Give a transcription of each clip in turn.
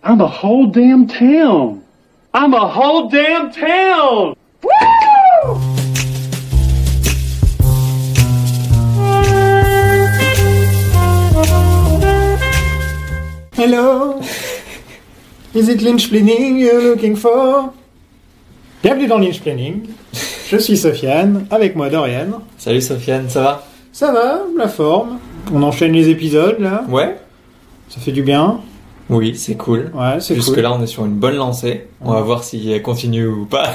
I'm a whole damn town. I'm a whole damn town. Woo! Hello. Is it Lynch Planning you're looking for? Bienvenue dans Lynch Planning. Je suis Sofiane, avec moi Dorian. Salut Sofiane, ça va? Ça va, la forme. On enchaîne les épisodes là. Ouais. Ça fait du bien. Oui, c'est cool. Ouais, c'est Jusque cool. là, on est sur une bonne lancée. On va voir si elle continue ou pas.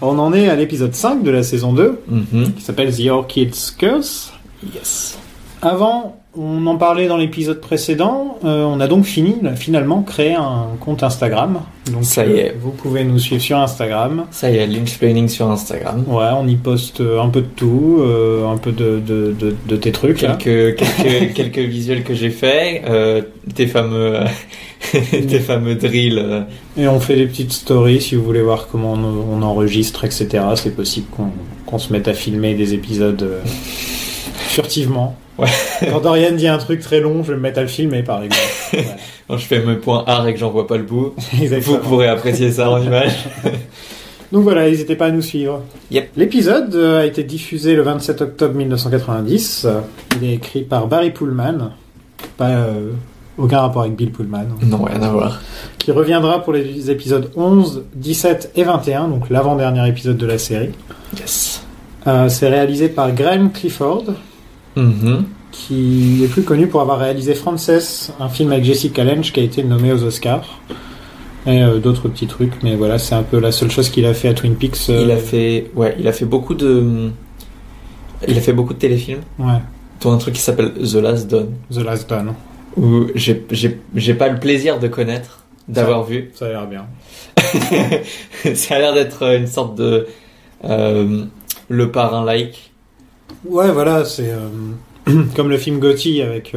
On en est à l'épisode 5 de la saison 2, Mhm. qui s'appelle The Orchid's Curse. Yes. Avant, on en parlait dans l'épisode précédent, on a donc finalement créé un compte Instagram. Donc Ça y est. vous pouvez nous suivre sur Instagram. Ça y est, Lynch Planning sur Instagram. Ouais, on y poste un peu de tout, un peu de tes trucs. Là. Quelques visuels que j'ai faits, tes fameux drills. Et on fait des petites stories si vous voulez voir comment on enregistre, etc. C'est possible qu'on se mette à filmer des épisodes furtivement. Ouais. Quand Dorian dit un truc très long, je vais me mettre à le filmer par exemple. Voilà. Quand je fais mes points art et que j'en vois pas le bout, Exactement. vous pourrez apprécier ça en image. Donc voilà, n'hésitez pas à nous suivre. Yep. L'épisode a été diffusé le 27 octobre 1990. Il est écrit par Barry Pullman. Pas aucun rapport avec Bill Pullman. Non, rien à voir. Qui reviendra pour les épisodes 11, 17 et 21, donc l'avant-dernier épisode de la série. Yes. C'est réalisé par Graham Clifford, Mhm. qui est plus connu pour avoir réalisé Frances, un film avec Jessica Lange qui a été nommé aux Oscars. Et d'autres petits trucs, mais voilà, c'est un peu la seule chose qu'il a fait à Twin Peaks. Il a fait beaucoup de téléfilms, Ouais, dont un truc qui s'appelle The Last Dawn, The Last Dawn. où j'ai pas le plaisir de connaître, d'avoir vu. Ça a l'air bien. Ça a l'air d'être une sorte de Le Parrain-like. Ouais, voilà, c'est comme le film Gotti avec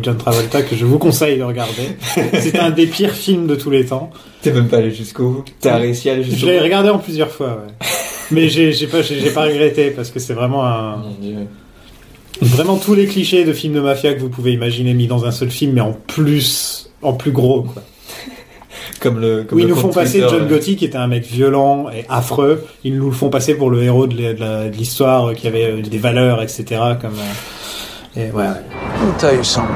John Travolta que je vous conseille de regarder. C'est un des pires films de tous les temps. T'es même pas allé jusqu'au bout. T'as réussi à aller jusqu'au Je bout. l'ai regardé en plusieurs fois, ouais. Mais j'ai pas regretté parce que c'est vraiment Mon Dieu. vraiment tous les clichés de films de mafia que vous pouvez imaginer mis dans un seul film, mais en plus gros, quoi. Comme Où ils le nous font compte passer Twitter, John Gotti, qui était un mec violent et affreux. Ils nous le font passer pour le héros de l'histoire, qui avait des valeurs, etc. Comme, et ouais. Let me tell you something.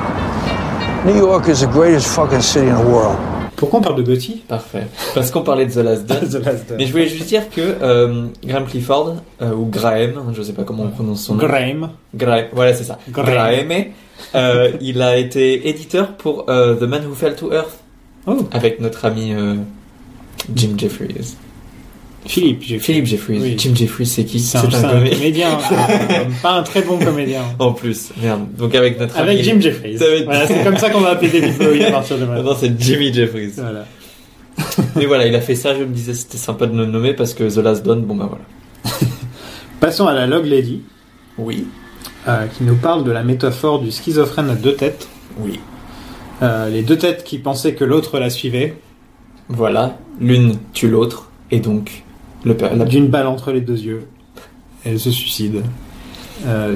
New York is the greatest fucking city in the world. Pourquoi on parle de Gotti? Parfait. Parce qu'on parlait de The Last Dawn. The Last Dawn. Mais je voulais juste dire que Graham Clifford, ou Graham, je sais pas comment on prononce son nom. Graham. Voilà, c'est ça. Graham. Il a été éditeur pour The Man Who Fell to Earth, Oh, avec notre ami Jim Jeffries. Philippe Jeffries. Oui. Jim Jeffries, c'est qui? C'est un comédien. Pas un très bon comédien. En plus, merde. Donc avec notre Avec ami... Jim Jeffries. Ça va être- Voilà, c'est comme ça qu'on va appeler David Bowie à partir de maintenant. Non, c'est Jimmy Jeffries. Voilà. Mais voilà, il a fait ça, je me disais c'était sympa de le nommer parce que The Last Dawn, bon bah voilà. Passons à la Log Lady, Oui. qui nous parle de la métaphore du schizophrène à deux têtes. Oui. Les deux têtes qui pensaient que l'autre la suivait, Voilà, l'une tue l'autre, et donc d'une balle entre les deux yeux. Elle se suicide.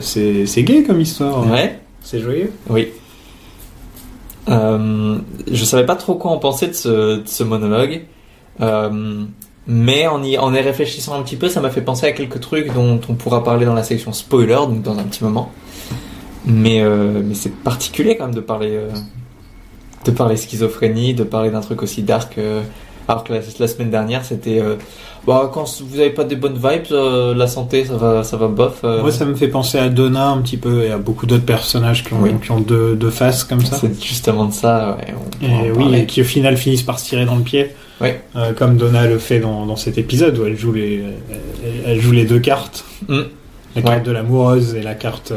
C'est gay comme histoire. Ouais, C'est joyeux. oui. Je savais pas trop quoi en penser de ce monologue, mais en y réfléchissant un petit peu, ça m'a fait penser à quelques trucs dont on pourra parler dans la section spoiler, donc dans un petit moment. Mais c'est particulier quand même de parler schizophrénie, de parler d'un truc aussi dark. Alors que la semaine dernière, c'était quand vous avez pas des bonnes vibes, la santé, ça va bof. Moi, ça me fait penser à Donna un petit peu et à beaucoup d'autres personnages qui ont deux faces comme ça. C'est justement de ça. Ouais, on pourra Et en oui, parler. et qui au final finissent par se tirer dans le pied. Ouais. Comme Donna le fait dans cet épisode où elle joue les deux cartes. Mm. La carte de l'amoureuse et la carte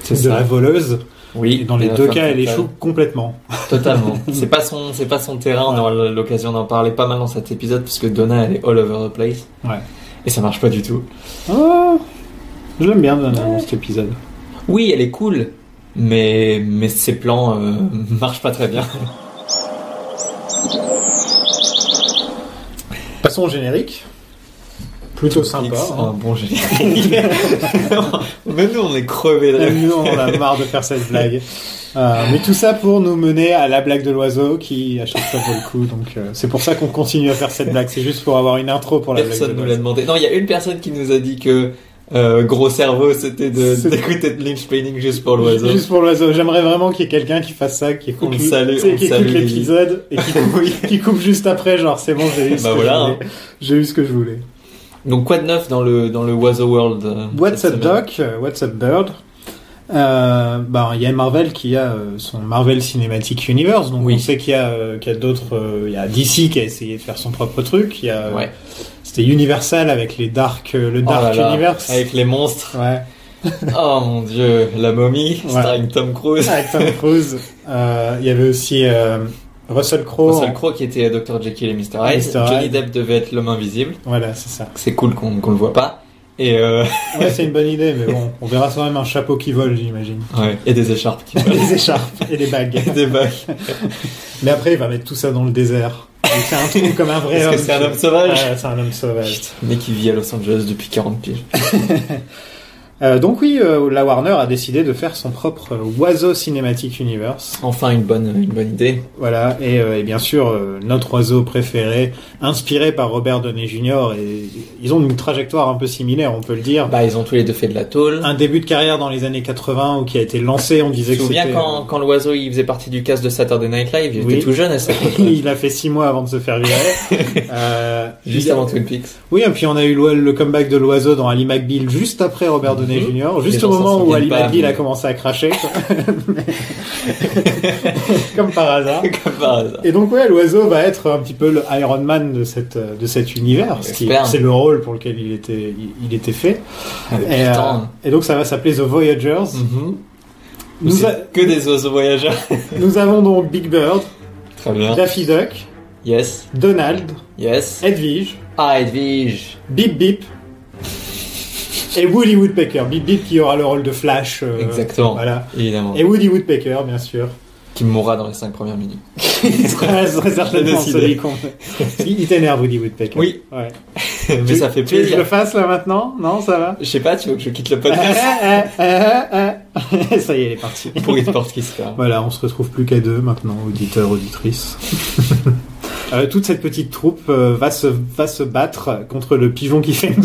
C'est de ça. la voleuse. Oui. Et dans les la deux femme cas, elle fatale. échoue complètement. Totalement. C'est pas son terrain. On aura l'occasion d'en parler pas mal dans cet épisode parce que Donna, elle est all over the place. Ouais. Et ça marche pas du tout. Oh, je l'aime bien dans cet épisode. Oui, elle est cool, mais ses plans marchent pas très bien. Passons au générique. Plutôt sympa. Un bon générique. Même nous, on est crevés de rire. Nous, on a marre de faire cette blague. Mais tout ça pour nous mener à la blague de l'oiseau qui à chaque fois vaut le coup. Donc c'est pour ça qu'on continue à faire cette blague. C'est juste pour avoir une intro pour la blague. Personne nous l'a demandé. Non, il y a une personne qui nous a dit que gros cerveau, c'était d'écouter de Lynch Planning juste pour l'oiseau. Juste pour l'oiseau. J'aimerais vraiment qu'il y ait quelqu'un qui fasse ça, qui écoute, qui écoute l'épisode et qui coupe juste après. Genre c'est bon, j'ai eu ce que je voulais. J'ai eu ce que je voulais. Donc quoi de neuf dans le Oiseau World What's up Doc, What's up Bird. Il y a Marvel qui a son Marvel Cinematic Universe, donc on sait qu'il y a d'autres, il y a DC qui a essayé de faire son propre truc, il y a c'était Universal avec le Dark Universe avec les monstres. Ouais. Oh mon dieu, la momie, starring Tom Cruise. Avec Tom Cruise. Il y avait aussi Russell Crowe qui était Dr. Jekyll et Mr. Hyde. Johnny Depp devait être l'homme invisible. Voilà, c'est ça. C'est cool qu'on le voit pas. Et ouais, c'est une bonne idée, mais bon, on verra quand même un chapeau qui vole, j'imagine. Ouais, et des écharpes qui volent. Des écharpes et des bagues. Et des bagues. Mais après, il va mettre tout ça dans le désert. C'est un truc comme un vrai homme. Est-ce que c'est un homme sauvage? Ouais, c'est un homme sauvage. Putain, le mec qui vit à Los Angeles depuis 40 piges. Donc oui, la Warner a décidé de faire son propre Oiseau Cinematic Universe. Enfin une bonne idée. Voilà, et bien sûr notre oiseau préféré, inspiré par Robert Downey Jr. Et ils ont une trajectoire un peu similaire, on peut le dire. Bah ils ont tous les deux fait de la tôle. Un début de carrière dans les années 80 où qui a été lancé, on disait que c'était... Tu te souviens quand l'oiseau il faisait partie du cast de Saturday Night Live, il était tout jeune à cette époque. Il a fait 6 mois avant de se faire virer. Juste avant Twin Peaks. Oui, et puis on a eu le comeback de l'oiseau dans Ali McBeal juste après Robert Downey Jr. Juste au moment où Ali McBeal a commencé à cracher. Comme par hasard. Et donc ouais, l'oiseau va être un petit peu le Iron Man de cet univers. C'est le rôle pour lequel il était fait. Et donc ça va s'appeler The Voyagers. Que des oiseaux voyageurs. Nous avons donc Big Bird. Très bien. Daffy Duck. Yes. Donald. Yes. Edwige. Edwige. Bip Bip. Et Woody Woodpecker. Bip Bip qui aura le rôle de Flash. Exactement. Voilà. Évidemment. Et Woody Woodpecker, bien sûr. Qui mourra dans les 5 premières minutes. Il serait certainement celui qu'on... Il t'énerve, Woody Woodpecker. Oui. Ouais. Mais ça fait plaisir. Tu veux que je le fasse là maintenant? Non, ça va? Je sais pas, tu veux que je quitte le podcast? Ça y est, elle est partie. Pour e-sport qui se fait. Voilà, on se retrouve plus qu'à 2 maintenant, auditeurs, auditrices. Toute cette petite troupe va se battre contre le pigeon qui fait une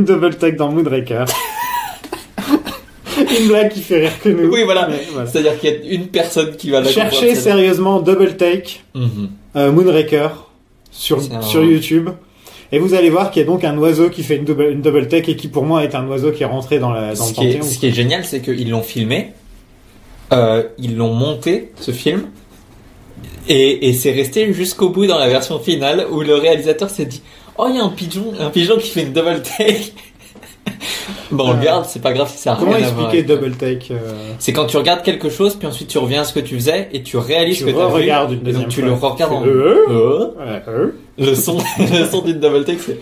double take dans Moonraker. Une blague qui fait rire que nous. Oui, voilà. C'est-à-dire qu'il y a une personne qui va la chercher sérieusement double take Moonraker sur YouTube. Et vous allez voir qu'il y a donc un oiseau qui fait une double take et qui pour moi est un oiseau qui est rentré dans le panthéon. Ce qui est génial, c'est qu'ils l'ont filmé, ils l'ont monté, ce film, et c'est resté jusqu'au bout dans la version finale où le réalisateur s'est dit « Oh, il y a un pigeon qui fait une double take !» Bon, on le garde, c'est pas grave si ça a rien à voir. Comment expliquer double take C'est quand tu regardes quelque chose, puis ensuite tu reviens à ce que tu faisais et tu réalises ce que tu as vu. Une deuxième donc tu fois. le regardes en le son d'une double take, c'est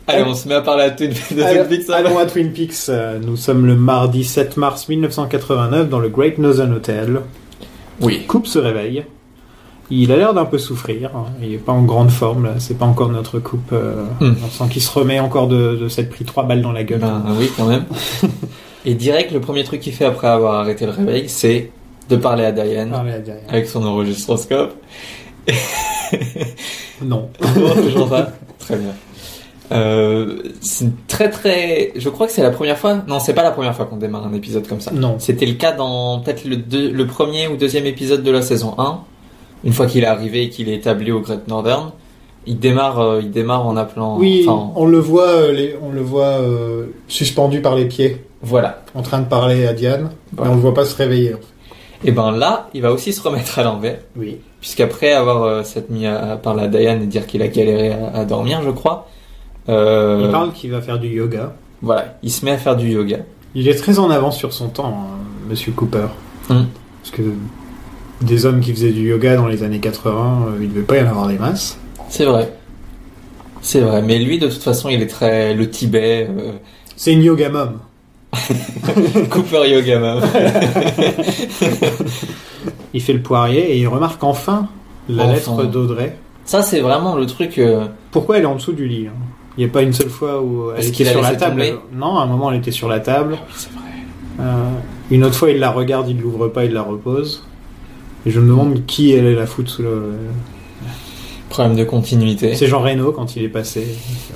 Allez, on se met à parler de Twin Peaks. Allons à Twin Peaks. Nous sommes le mardi 7 mars 1989 dans le Great Northern Hotel. Oui. Coupe se réveille. Il a l'air d'un peu souffrir. Il est pas en grande forme là. C'est pas encore notre coupe. On sent qu'il se remet encore de s'être pris 3 balles dans la gueule. Oui, quand même. Et direct, le premier truc qu'il fait après avoir arrêté le réveil, c'est de parler à Diane. Avec son enregistroscope. Non. Toujours pas. Très bien. C'est très... Je crois que c'est la première fois... Non, c'est pas la première fois qu'on démarre un épisode comme ça. Non. C'était le cas dans peut-être le premier ou deuxième épisode de la saison 1. Une fois qu'il est arrivé et qu'il est établi au Great Northern, il démarre en appelant... Oui, on le voit suspendu par les pieds. Voilà. En train de parler à Diane, mais on le voit pas se réveiller. Et ben là, il va aussi se remettre à l'envers. Oui. Puisqu'après avoir s'être mis à parler à Diane et dire qu'il a galéré à dormir, je crois... Il parle qu'il va faire du yoga. Voilà, il se met à faire du yoga. Il est très en avance sur son temps, Monsieur Cooper. Parce que des hommes qui faisaient du yoga dans les années 80, il ne devait pas y en avoir des masses. C'est vrai. Mais lui, de toute façon, il est très... Le Tibet... C'est une yoga mom. Cooper yoga mom. Il fait le poirier et il remarque enfin la lettre d'Audrey. Ça, c'est vraiment le truc... Pourquoi elle est en dessous du lit Il n'y a pas une seule fois où elle était sur la table. Non, à un moment, elle était sur la table. Oui, c'est vrai. Une autre fois, il la regarde, il l'ouvre pas, il la repose. Et je me demande qui allait la foutre sous le... Problème de continuité. C'est Jean Reno quand il est passé.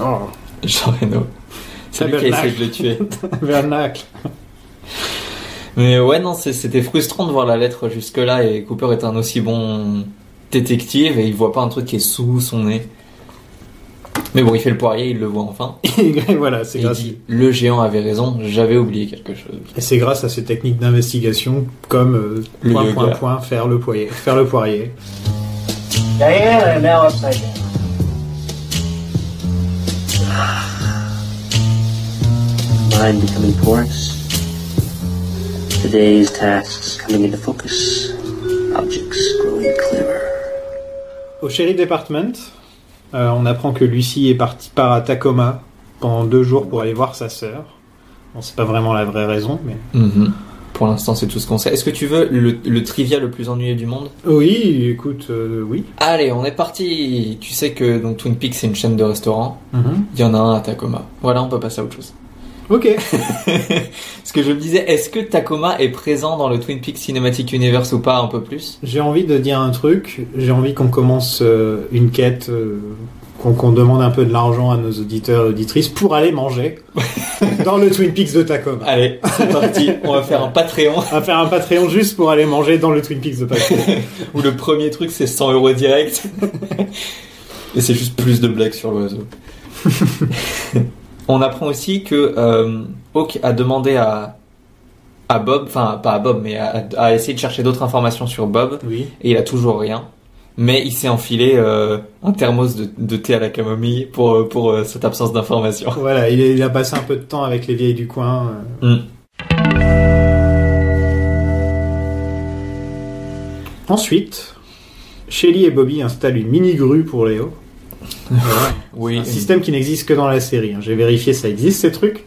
Oh. Jean Reno. C'est lui qui a essayé de le tuer. Vernacle. Mais ouais, non, c'était frustrant de voir la lettre jusque-là et Cooper est un aussi bon détective et il voit pas un truc qui est sous son nez. Mais bon, il fait le poirier, il le voit enfin. Et voilà, c'est et grâce. Il dit, le géant avait raison, j'avais oublié quelque chose. Et c'est grâce à ces techniques d'investigation comme Le point, yoga. point, point, faire le poirier. Diane, and now upside down. Mind becoming porous. Today's tasks coming into focus. Objects growing clearer. Au Sheriff Department, on apprend que Lucy part à Tacoma pendant 2 jours pour aller voir sa sœur. Bon, c'est pas vraiment la vraie raison, mais... Mm-hmm. Pour l'instant, c'est tout ce qu'on sait. Est-ce que tu veux le trivia le plus ennuyeux du monde ? Oui, écoute, oui. Allez, on est parti. Tu sais que donc Twin Peaks, c'est une chaîne de restaurants. Mhm. Il y en a un à Tacoma. Voilà, on peut passer à autre chose. Ok. Ce que je me disais, est-ce que Tacoma est présent dans le Twin Peaks Cinematic Universe ou pas un peu plus ? J'ai envie de dire un truc. J'ai envie qu'on commence une quête, qu'on demande un peu de l'argent à nos auditeurs et auditrices pour aller manger dans le Twin Peaks de Tacoma. Allez, c'est parti. On va faire un Patreon. On va faire un Patreon juste pour aller manger dans le Twin Peaks de Tacoma. Où le premier truc, c'est 100€ direct. Et c'est juste plus de blagues sur l'oiseau. On apprend aussi que Hawk a demandé à Bob, enfin pas à Bob, mais à essayer de chercher d'autres informations sur Bob. Oui. Et il a toujours rien. Mais il s'est enfilé un thermos de thé à la camomille pour cette absence d'information. Voilà, il a passé un peu de temps avec les vieilles du coin. Ensuite, Shelly et Bobby installent une mini-grue pour Léo. Oui. Un système qui n'existe que dans la série. J'ai vérifié, ça existe ces trucs.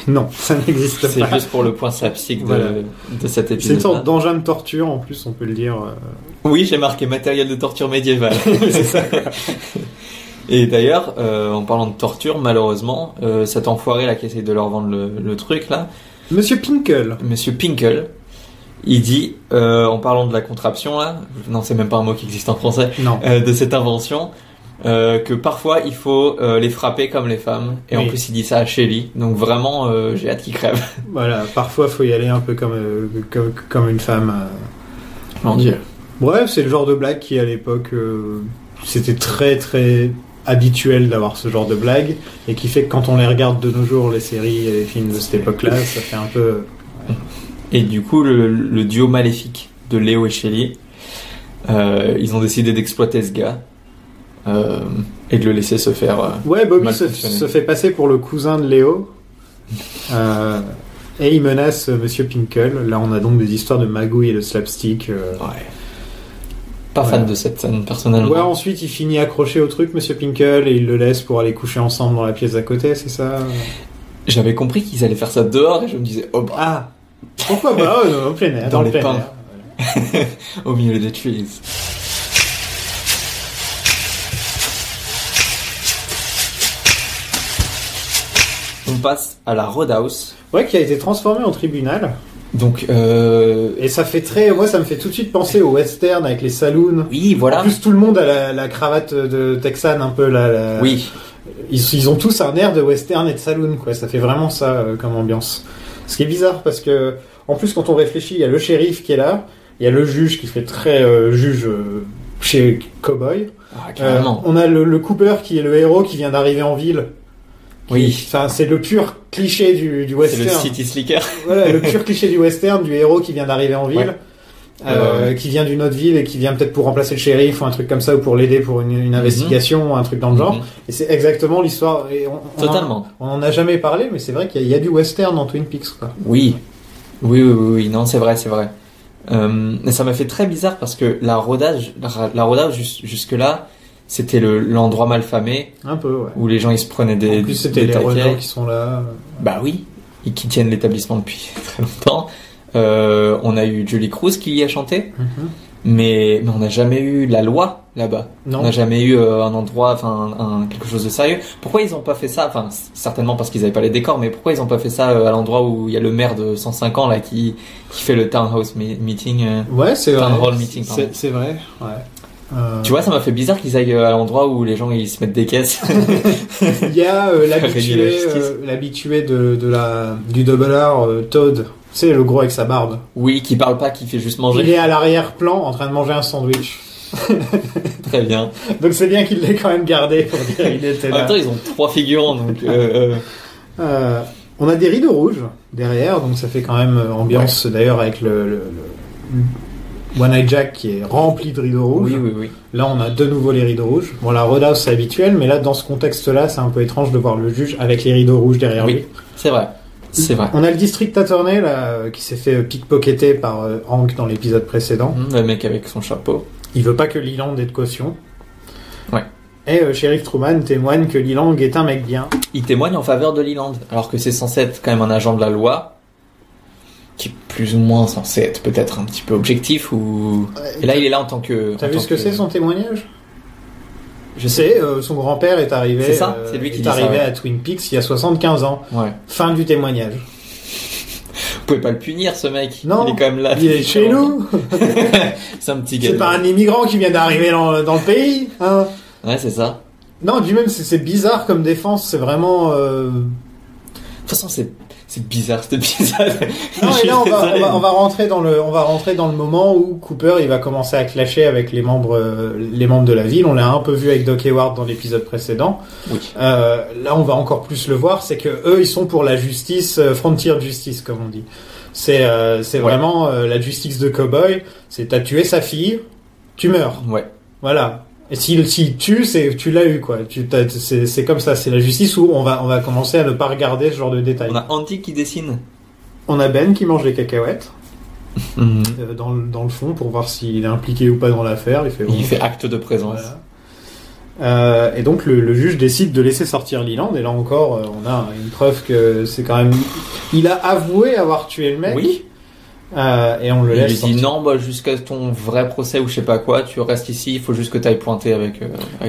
Non, ça n'existe C'est pas. juste pour le point slapstick Voilà. de cet C'est épisode. une sorte d'engin de torture, en plus, on peut le dire. Oui, j'ai marqué matériel de torture médiéval. C'est ça. Et d'ailleurs, en parlant de torture, malheureusement, cet enfoiré là qui essaye de leur vendre le truc là, Monsieur Pinkle. Monsieur Pinkle, il dit, en parlant de la contraption là, non c'est même pas un mot qui existe en français, Non. de cette invention, que parfois il faut les frapper comme les femmes. Et Oui. en plus il dit ça à Shelly, donc vraiment j'ai hâte qu'il crève. Voilà, parfois faut y aller un peu comme une femme. Mon Dieu. Bref, c'est le genre de blague qui à l'époque c'était très très habituel d'avoir ce genre de blague et qui fait que quand on les regarde de nos jours, les séries et les films de cette époque-là, ça fait un peu... Et du coup le duo maléfique de Léo et Shelly, ils ont décidé d'exploiter ce gars et de le laisser se faire Ouais, Bobby mal se fonctionner. fait passer pour le cousin de Léo et il menace Monsieur Pinkle. Là on a donc des histoires de magouille et de slapstick. Ouais. Pas fan de cette scène personnellement. Ouais, ensuite il finit accroché au truc, Monsieur Pinkle, et il le laisse pour aller coucher ensemble dans la pièce d'à côté, c'est ça? J'avais compris qu'ils allaient faire ça dehors et je me disais oh bah Ah, pourquoi pas? En plein air, Dans le les plein pins. air. au milieu des trees. On passe à la Roadhouse. Ouais, qui a été transformé en tribunal. Donc Et ça fait très... Moi, ça me fait tout de suite penser au western avec les saloons. oui, En voilà. plus, tout le monde a la cravate de Texan, un peu la... Oui. Ils ont tous un air de western et de saloon, quoi. Ça fait vraiment ça comme ambiance. Ce qui est bizarre parce que, en plus, quand on réfléchit, il y a le shérif qui est là, il y a le juge qui fait très juge chez Cowboy. Ah, carrément. On a le Cooper qui est le héros qui vient d'arriver en ville. Oui. Enfin, c'est le pur cliché du C'est western. le City Slicker. Voilà, le pur cliché du western, du héros qui vient d'arriver en ville, Ouais. qui vient d'une autre ville et qui vient peut-être pour remplacer le shérif ou un truc comme ça, ou pour l'aider pour une investigation ou un truc dans le genre. Mhm. Et c'est exactement l'histoire. Et Totalement. On en a jamais parlé, mais c'est vrai qu'il y a du western dans Twin Peaks, quoi. Oui. Oui. Non, c'est vrai. Mais ça m'a fait très bizarre parce que la rodage jusque-là, c'était l'endroit malfamé Un peu, ouais. où les gens ils se prenaient des En plus, c'était des les taquets. Renault qui sont là. Bah oui, et qui tiennent l'établissement depuis très longtemps. On a eu Julie Cruz qui y a chanté, Mhm. mais on n'a jamais eu la loi là-bas. Non. On n'a jamais eu un endroit, enfin quelque chose de sérieux. Pourquoi ils ont pas fait ça? Enfin, certainement parce qu'ils avaient pas les décors, mais pourquoi ils ont pas fait ça à l'endroit où il y a le maire de 105 ans là qui fait le townhouse meeting? Ouais, c'est vrai. Town hall meeting. Pardon. C'est vrai. Ouais. Tu vois, ça m'a fait bizarre qu'ils aillent à l'endroit où les gens ils se mettent des caisses. Il y a l'habitué du Double R, Todd. Tu sais, le gros avec sa barbe. Oui, qui parle pas, qui fait juste manger. Il est à l'arrière-plan en train de manger un sandwich. Très bien. Donc c'est bien qu'il l'ait quand même gardé pour dire qu'il était là. En même temps, ils ont 3 figurants, donc. On a des rideaux rouges derrière, donc ça fait quand même ambiance. Ouais. D'ailleurs avec le One Eye Jack qui est rempli de rideaux rouges. Oui. Là, on a de nouveau les rideaux rouges. Bon, la Roadhouse c'est habituel, mais là, dans ce contexte-là, c'est un peu étrange de voir le juge avec les rideaux rouges derrière lui. C'est vrai. On a le district attorney là qui s'est fait pickpocketer par Hank dans l'épisode précédent. Le mec avec son chapeau. Il veut pas que Leland ait de caution. Ouais. Et Sheriff Truman témoigne que Leland est un mec bien. Il témoigne en faveur de Leland, alors que c'est censé être quand même un agent de la loi, qui est plus ou moins censé être peut-être un petit peu objectif ou. Et là, il est là en tant que. T'as vu ce que c'est son témoignage? Je sais. Son grand-père est arrivé. C'est ça, c'est lui qui est dit arrivé ça, à Twin Peaks il y a 75 ans. Ouais. Fin du témoignage. Vous pouvez pas le punir, ce mec. Non. Il est quand même là. Il est chez nous. C'est un petit gars. C'est pas un immigrant qui vient d'arriver dans le pays, hein. Ouais, c'est ça. Non, du même, c'est bizarre comme défense. C'est vraiment. De toute façon, c'est bizarre, c'était bizarre. Non, et là, on va rentrer dans le moment où Cooper, il va commencer à clasher avec les membres de la ville. On l'a un peu vu avec Doc Hayward dans l'épisode précédent. Oui. Là, on va encore plus le voir, c'est que eux, ils sont pour la justice, frontier justice, comme on dit. C'est vraiment la justice de cowboy. C'est t'as tué sa fille, tu meurs. Ouais. Voilà. Et s'il tue, tu l'as eu, quoi. C'est comme ça. C'est la justice où on va commencer à ne pas regarder ce genre de détails. On a Andy qui dessine. On a Ben qui mange des cacahuètes. Dans le fond pour voir s'il est impliqué ou pas dans l'affaire. Il fait acte de présence. Voilà. Et donc le juge décide de laisser sortir Leland. Et là encore, on a une preuve que c'est quand même. Il a avoué avoir tué le mec. Oui. Et on le laisse. Il lui sortir. dit non, jusqu'à ton vrai procès ou je sais pas quoi, tu restes ici. Il faut juste que tu ailles pointer avec.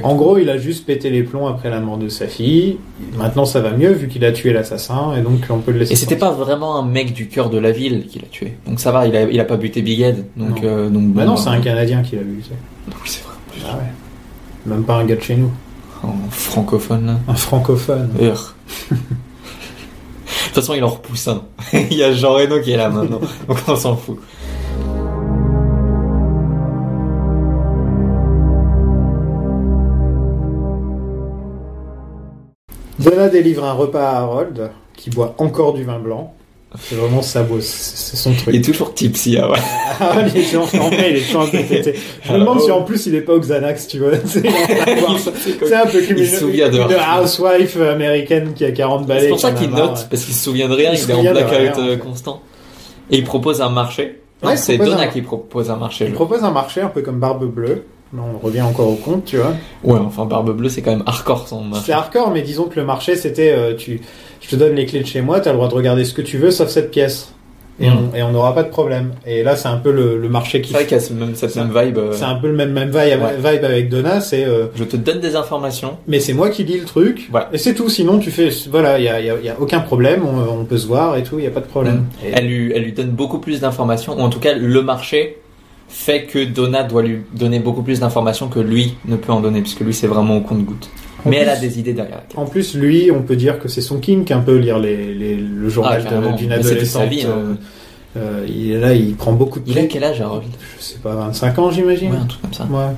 En gros, il a juste pété les plombs après la mort de sa fille. Maintenant, ça va mieux vu qu'il a tué l'assassin et donc on peut le laisser. Et c'était pas vraiment un mec du cœur de la ville qui l'a tué. Donc ça va, il a pas buté Big Ed. Donc bah non, c'est un Canadien qui l'a buté. Donc c'est vrai. Ah ouais. Même pas un gars de chez nous. Un francophone là. Un francophone. De toute façon, il en repousse un. Il y a Jean Reno qui est là maintenant, donc on s'en fout. Donna délivre un repas à Harold, qui boit encore du vin blanc. C'est vraiment sa bosse, c'est son truc. Il est toujours tipsy, ouais. Ah, il est toujours il est toujours un peu pété. Je me demande si en plus il est pas au Xanax, tu vois. C'est un peu comme une housewife américaine qui a 40 balais. C'est pour ça qu'il note, parce qu'il se souvient de rien, il est en blackout constant. Et il propose un marché. Non, c'est Donna qui propose un marché. Il propose un marché un peu comme Barbe Bleue. On revient encore au compte, tu vois. Ouais, enfin, Barbe Bleue, c'est quand même hardcore son marché. C'est hardcore, mais disons que le marché, c'était, je te donne les clés de chez moi, t'as le droit de regarder ce que tu veux, sauf cette pièce. Et on n'aura pas de problème. Et là, c'est un peu le marché qui. C'est vrai qu'il y a cette même vibe. C'est un peu le même vibe avec Donna, c'est. Je te donne des informations. Mais c'est moi qui lis le truc. Voilà. Et c'est tout. Sinon, tu fais, voilà, il y a aucun problème, on peut se voir et tout, il y a pas de problème. Elle lui donne beaucoup plus d'informations, ou en tout cas, le marché fait que Donna doit lui donner beaucoup plus d'informations que lui ne peut en donner, puisque lui c'est vraiment au compte-goutte. Mais elle a des idées derrière. En plus, lui, on peut dire que c'est son kink, un peu lire le journal d'une adolescente. Vie, il est là, il prend beaucoup de. Il a quel âge, Harold ? Je sais pas, 25 ans, j'imagine. Ouais, un truc comme ça. Ouais.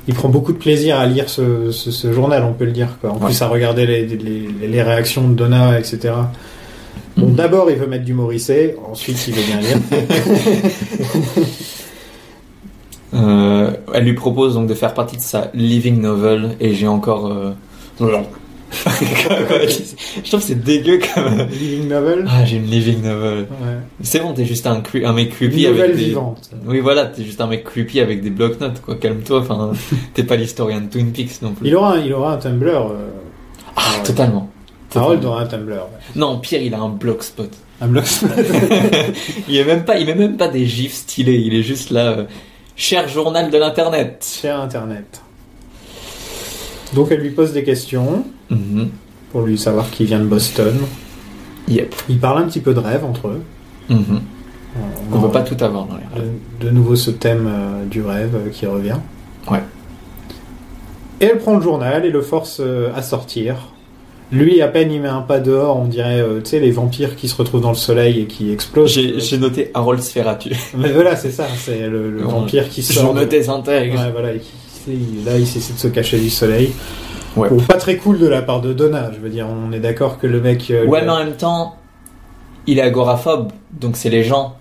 Il prend beaucoup de plaisir à lire ce journal, on peut le dire, quoi. En plus, à regarder les réactions de Donna, etc. Bon, d'abord, il veut mettre du Morrissey, ensuite, il veut bien lire. Elle lui propose donc de faire partie de sa living novel, et j'ai encore. Je trouve que c'est dégueu comme. Living novel. Ah, j'ai une living novel. Ouais. C'est bon, t'es juste un mec creepy une avec des. Vivante. Oui, voilà, t'es juste un mec creepy avec des bloc-notes, quoi. Calme-toi, enfin, t'es pas l'historien de Twin Peaks non plus. Il aura un Tumblr. Totalement. Harold aura un Tumblr. Ouais. Non, pire, il a un blogspot. Un blogspot. il met même pas des gifs stylés, il est juste là. Cher journal de l'internet. Cher Internet. Donc elle lui pose des questions pour lui savoir qu'il vient de Boston. Yep. Ils parlent un petit peu de rêve entre eux. On ne peut pas tout avoir dans les rêves. De nouveau ce thème du rêve qui revient. Ouais. Et elle prend le journal et le force à sortir. Lui, à peine il met un pas dehors, on dirait, tu sais, les vampires qui se retrouvent dans le soleil et qui explosent. J'ai noté Harold Sferatu. Mais voilà, c'est ça, c'est le vampire qui sort. Je me désintègre. Ouais, voilà, là, il essaie de se cacher du soleil. Ouais. Bon, pas très cool de la part de Donna, je veux dire, on est d'accord que le mec... ouais, mais en même temps, il est agoraphobe, donc c'est les gens.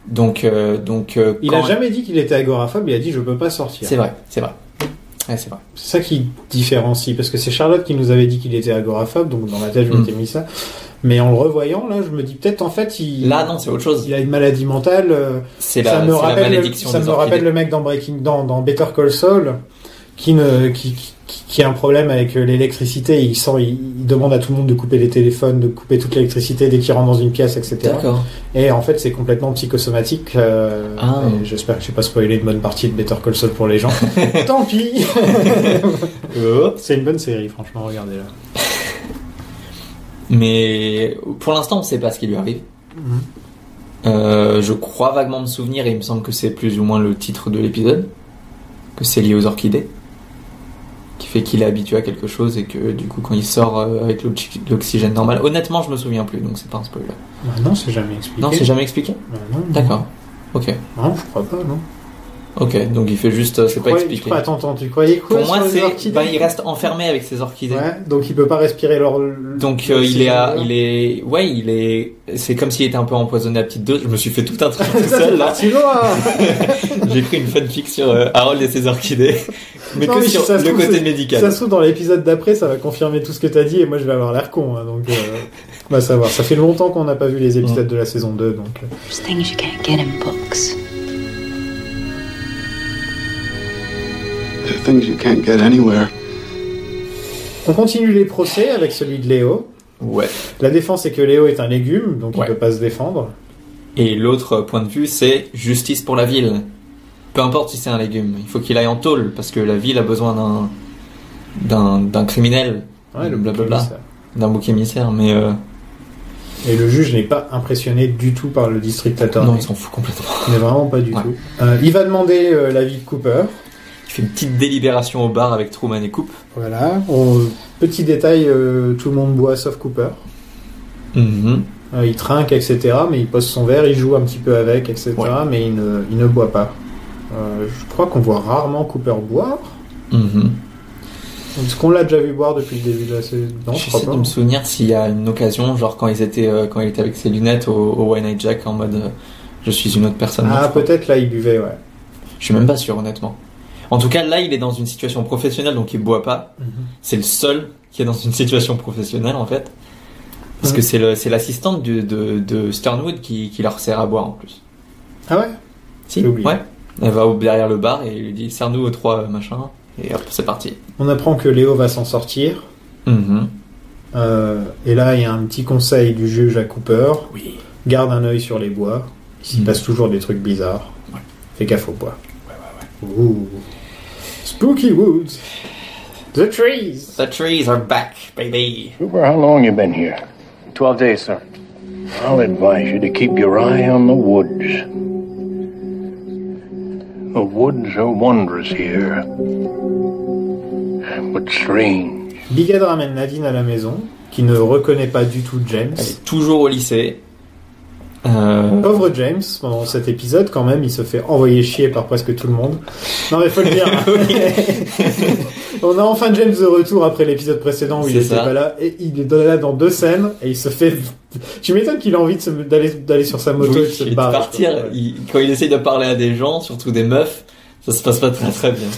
Donc il a jamais dit qu'il était agoraphobe, il a dit je peux pas sortir. C'est vrai. Ouais, c'est vrai. C'est ça qui différencie, parce que c'est Charlotte qui nous avait dit qu'il était agoraphobe, donc dans ma tête je m'étais mis ça. Mais en le revoyant, là, je me dis peut-être en fait Là, non, c'est autre chose. Il a une maladie mentale. C'est la malédiction. Ça me rappelle le mec dans dans Better Call Saul qui a un problème avec l'électricité. Il demande à tout le monde de couper les téléphones, de couper toute l'électricité dès qu'il rentre dans une pièce, etc. D'accord. Et en fait, c'est complètement psychosomatique. Et j'espère que je n'ai pas spoilé une bonne partie de Better Call Saul pour les gens. Tant pis. C'est une bonne série, franchement, regardez-la. Mais pour l'instant, on ne sait pas ce qui lui arrive. Je crois vaguement me souvenir, et il me semble que c'est plus ou moins le titre de l'épisode, que c'est lié aux orchidées, qui fait qu'il est habitué à quelque chose et que du coup, quand il sort avec l'oxygène normal, honnêtement, je me souviens plus, donc c'est pas un spoiler. Non, c'est jamais expliqué. Non, c'est jamais expliqué. Non. D'accord. Ok. Non, je crois pas, non. Ok, donc il fait juste, c'est pas expliqué. Attends, tu croyais quoi? Pour moi, il reste enfermé avec ses orchidées. Ouais, donc il peut pas respirer Donc c'est comme s'il était un peu empoisonné à petite dose. Je me suis fait tout un truc tout seul là. J'ai pris une fanfic sur Harold et ses orchidées, mais que sur le côté médical. Ça se trouve dans l'épisode d'après, ça va confirmer tout ce que t'as dit et moi je vais avoir l'air con, hein, donc on va savoir. Ça fait longtemps qu'on n'a pas vu les épisodes de la saison 2, donc. There's things you can't get in books. Things you can't get anywhere. On continue les procès avec celui de Léo. Ouais. La défense est que Léo est un légume, donc il Ouais. peut pas se défendre. Et l'autre point de vue, c'est justice pour la ville. Peu importe si c'est un légume, il faut qu'il aille en tôle parce que la ville a besoin d'un criminel, Ouais, le blablabla, bouc émissaire. d'un bouc émissaire. Mais Et le juge n'est pas impressionné du tout par le district attorney. non, il s'en fout complètement. Mais vraiment pas du Ouais. tout. Il va demander l'avis de Cooper. Il fait une petite délibération au bar avec Truman et Coop. Voilà. Petit détail, tout le monde boit sauf Cooper. Il trinque, etc. Mais il pose son verre, il joue un petit peu avec, etc. Ouais. Mais il ne boit pas. Je crois qu'on voit rarement Cooper boire. Est-ce qu'on l'a déjà vu boire depuis le début de la saison? Non, je crois J'essaie pas. de me souvenir s'il y a une occasion, genre quand il était avec ses lunettes au One Night Jack en mode je suis une autre personne. Ah, Non, peut-être là, il buvait, ouais. Je suis même pas sûr, honnêtement. En tout cas, là, il est dans une situation professionnelle, donc il boit pas. C'est le seul qui est dans une situation professionnelle, en fait. Parce que c'est l'assistante de Sternwood qui leur sert à boire, en plus. Ah ouais? Si, J'ai oublié. ouais. Elle va derrière le bar et il lui dit sers-nous aux 3 machins. Et hop, c'est parti. On apprend que Léo va s'en sortir. Et là, il y a un petit conseil du juge à Cooper. Oui. Garde un œil sur les bois. Il s'y passe toujours des trucs bizarres. Ouais. Fais gaffe aux bois. Ouh. Spooky woods. The trees. The trees are back, baby. Cooper, how long you been here? 12 days, sir. I'll advise you to keep your eye on the woods. The woods are wondrous here, but strange. Big Ed ramène Nadine à la maison, qui ne reconnaît pas du tout James. Elle est toujours au lycée. Pauvre James, pendant cet épisode, quand même, il se fait envoyer chier par presque tout le monde. Non mais faut le dire. On a enfin James de retour après l'épisode précédent où il était pas là, et il est là dans 2 scènes, et il se fait... Tu m'étonnes qu'il a envie d'aller sur sa moto et de se de barrer. partir. Quand il essaye de parler à des gens, surtout des meufs, ça se passe pas très très bien.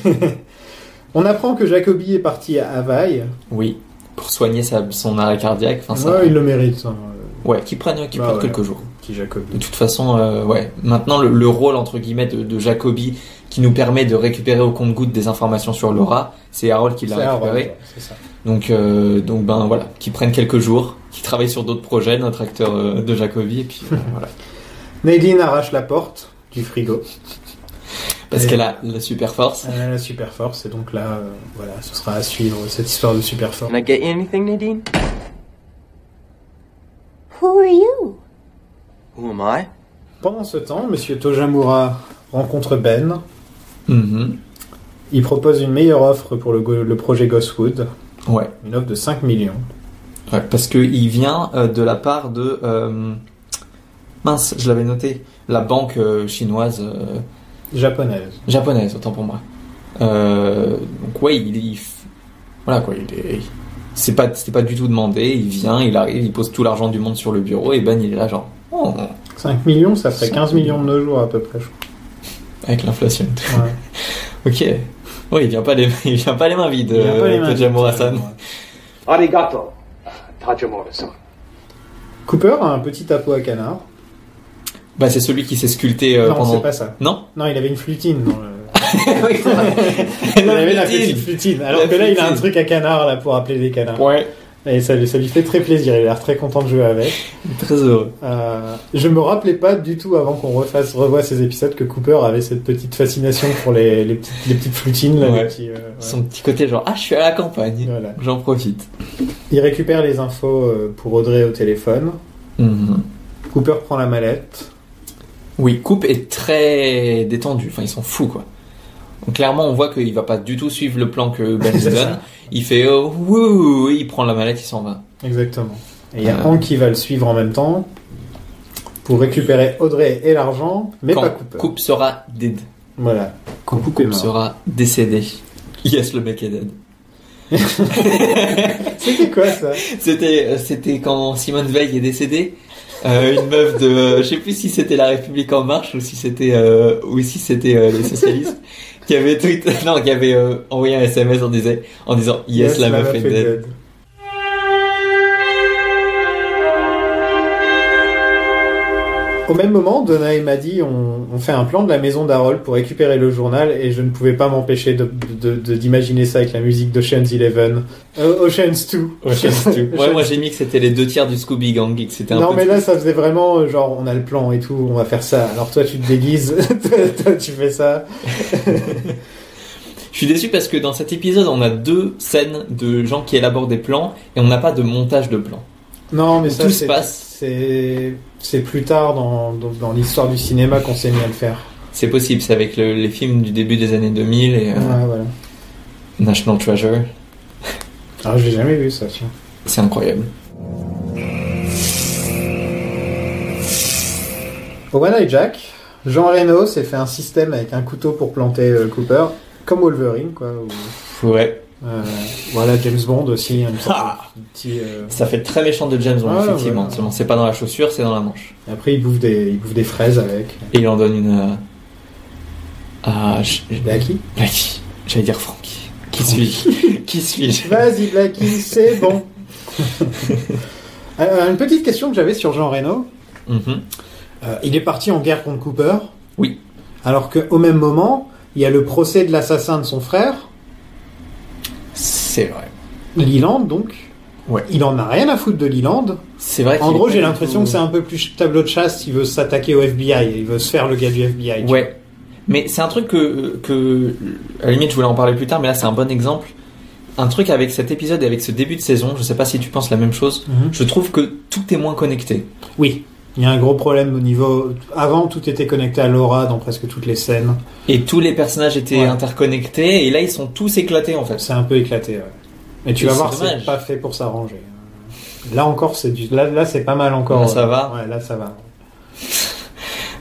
On apprend que Jacobi est parti à Havaï. Oui, pour soigner son arrêt cardiaque. Enfin, ça... Ouais, il le mérite. Hein. Ouais, qu'il prenne quelques jours. Petit Jacobi. De toute façon, ouais. Maintenant, le rôle entre guillemets de Jacobi qui nous permet de récupérer au compte-gouttes des informations sur Laura, c'est Harold qui l'a récupéré. Harold, c'est ça. Donc ben voilà, qu'il prenne quelques jours, qu'il travaille sur d'autres projets, notre acteur de Jacobi, et puis voilà. Nadine arrache la porte du frigo. Parce qu'elle a la super force. Elle a la super force, et donc là, voilà, ce sera à suivre cette histoire de super force. Can I get you anything, Nadine? Who are you? Who am I? Pendant ce temps, Monsieur Tojamura rencontre Ben. Mhm. Il propose une meilleure offre pour le projet Ghostwood. Ouais. Une offre de 5 millions. Ouais, parce qu'il vient de la part de... mince, je l'avais noté. La banque chinoise... Japonaise, autant pour moi. Donc ouais, voilà quoi, c'était pas du tout demandé, il vient, il arrive, il pose tout l'argent du monde sur le bureau, et Ben il est là genre... Oh, 5 millions, ça ferait 15 millions de nos jours à peu près, je crois. avec l'inflation. Ouais. Ok. Oui, il vient pas les mains vides, Tojamura-san. Arigato, Tojamura-san. Cooper a un petit tapot à canard. Bah c'est celui qui s'est sculpté non, pendant... c'est pas ça. Non. Non, il avait une flutine dans le... Oui, c'est vrai. Il avait la petite flutine. Alors que là, il a un truc à canard là pour appeler des canards. Ouais. Et ça lui fait très plaisir. Il a l'air très content de jouer avec. Très heureux. Je me rappelais pas du tout avant qu'on revoie ces épisodes que Cooper avait cette petite fascination pour les petites flutines. Là, Ouais. ouais. Son petit côté genre je suis à la campagne. Voilà. J'en profite. Il récupère les infos pour Audrey au téléphone. Mhm. Cooper prend la mallette. Oui, Coop est très détendu. Enfin, il s'en fout quoi. Donc, clairement, on voit qu'il va pas du tout suivre le plan que Ben lui C'est donne. ça. Il fait oh wouh, il prend la mallette, il s'en va. Exactement. Et il y a Hank qui va le suivre en même temps pour récupérer Audrey et l'argent, mais Quand pas Cooper. Coop sera dead. Voilà. Quand Coop est Coop mort. sera décédé. Yes, le mec est dead. C'était quoi ça? C'était quand Simone Veil est décédée. Une meuf de, je sais plus si c'était La République en Marche ou si c'était les socialistes qui avait envoyé un SMS en disant yes, la meuf est dead. Au même moment, Donna et Maddie ont fait un plan de la maison d'Harold pour récupérer le journal, et je ne pouvais pas m'empêcher d'imaginer ça avec la musique d'Ocean's 11. Ocean's 2. Ouais, moi j'ai mis que c'était les 2 tiers du Scooby Gang et que c'était un Non, peu... mais là, ça faisait vraiment genre, on a le plan et tout, on va faire ça. Alors toi, tu te déguises, toi, tu fais ça. Je suis déçu parce que dans cet épisode, on a 2 scènes de gens qui élaborent des plans et on n'a pas de montage de plans. Non, mais ça, Tout se passe. C'est plus tard dans l'histoire du cinéma qu'on s'est mis à le faire. C'est possible, c'est avec les films du début des années 2000 et Ouais, voilà. National Treasure. Alors, je l'ai jamais vu, ça, tiens. C'est incroyable. Au One Eye Jack, Jean Reno s'est fait un système avec un couteau pour planter Cooper, comme Wolverine, quoi. Ouais. Voilà, James Bond aussi. Petit, Ça fait très méchant de James Bond, Ah, effectivement. ouais. Seulement, c'est pas dans la chaussure, c'est dans la manche. Et après, il bouffe des fraises avec. Et il en donne une à Blackie. Blackie. J'allais dire Frankie. Qui suis-je? Qui suis-je? Vas-y, Blackie, c'est bon. Une petite question que j'avais sur Jean Reno. Mhm. Il est parti en guerre contre Cooper. Oui. Alors qu'au même moment, il y a le procès de l'assassin de son frère, C'est vrai. Leland, donc. Ouais. Il en a rien à foutre de Leland. C'est vrai. En qu'il gros, est j'ai pas l'impression du que c'est un peu plus tableau de chasse. Il veut s'attaquer au FBI. Il veut se faire le gars du FBI. tout- Ouais. Mais c'est un truc que à la limite je voulais en parler plus tard, mais là c'est un bon exemple. Un truc avec cet épisode et avec ce début de saison, je sais pas si tu penses la même chose. Mhm. Je trouve que tout est moins connecté. Oui. Il y a un gros problème au niveau... Avant, tout était connecté à Laura dans presque toutes les scènes. Et tous les personnages étaient Ouais. interconnectés, et là ils sont tous éclatés en fait. C'est un peu éclaté, ouais. Mais tu Et vas c'est voir, dommage. c'est pas fait pour s'arranger. Là encore, c'est du... Là, c'est pas mal encore. Là, ça va. Ouais, là, ça va.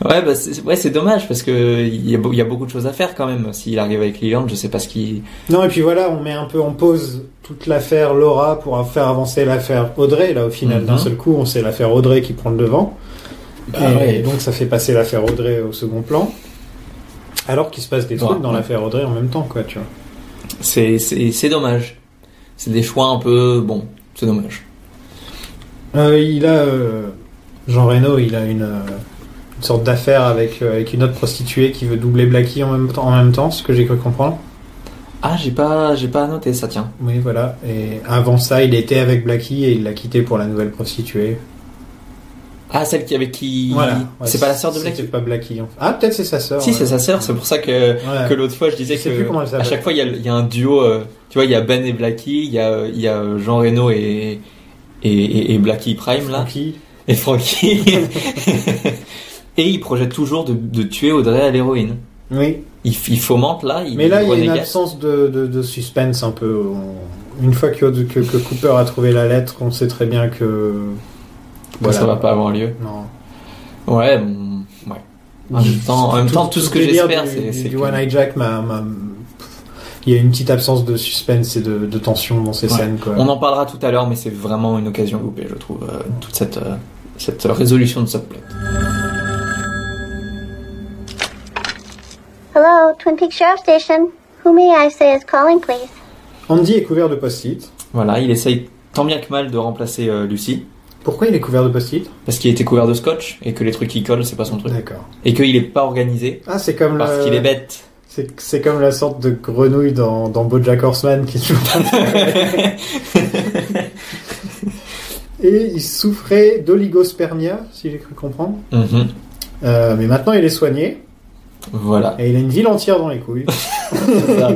Ouais, bah c'est dommage parce que il y a beaucoup de choses à faire quand même. S'il arrive avec Leland, je sais pas ce qu'il... Non, et puis voilà, on met un peu en pause toute l'affaire Laura pour faire avancer l'affaire Audrey. Là, au final, d'un seul coup, on sait l'affaire Audrey qui prend le devant. Et donc, ça fait passer l'affaire Audrey au second plan. Alors qu'il se passe des trucs dans l'affaire Audrey en même temps, quoi, tu vois. C'est dommage. C'est des choix un peu... Bon, c'est dommage. Jean Reno, il a une sorte d'affaire avec une autre prostituée qui veut doubler Blackie en même temps, ce que j'ai cru comprendre. Ah, j'ai pas noté ça, tiens. Oui, voilà. Et avant ça, il était avec Blackie et il l'a quitté pour la nouvelle prostituée. Ah, celle qui avec qui. Voilà. Ouais, c'est pas la sœur de Blackie. C'était pas Blackie. Ah, peut-être c'est sa sœur. Si, c'est sa sœur. C'est pour ça que l'autre fois je disais sais plus comment elle à s'appelle. chaque fois il y a un duo. Tu vois, il y a Ben et Blackie, il y a Jean Reno et Blackie Prime là. Frankie. Et Frankie. Et il projette toujours de tuer Audrey à l'héroïne. Oui. Il fomente là. Mais là, il y a une absence de suspense un peu. Une fois que Cooper a trouvé la lettre, on sait très bien que. Voilà. Ça va pas avoir lieu. Non. Ouais. En même temps, tout ce que j'espère, c'est du One Eye Jack il y a une petite absence de suspense et de tension dans ces scènes. Quoi. On en parlera tout à l'heure, mais c'est vraiment une occasion loupée, je trouve, toute cette résolution de subplot. Hello, Twin Peaks Sheriff Station. Who may I say is calling, please? Andy est couvert de post-it. Voilà, il essaye tant bien que mal de remplacer Lucy. Pourquoi il est couvert de post-it? Parce qu'il était couvert de scotch et que les trucs qui collent, c'est pas son truc. D'accord. Et qu'il est pas organisé. Ah, c'est comme parce qu'il est bête. C'est comme la sorte de grenouille dans BoJack Horseman qui est Et il souffrait d'oligospermia, si j'ai cru comprendre. Mm-hmm. Mais maintenant, il est soigné. Voilà. Et il a une ville entière dans les couilles.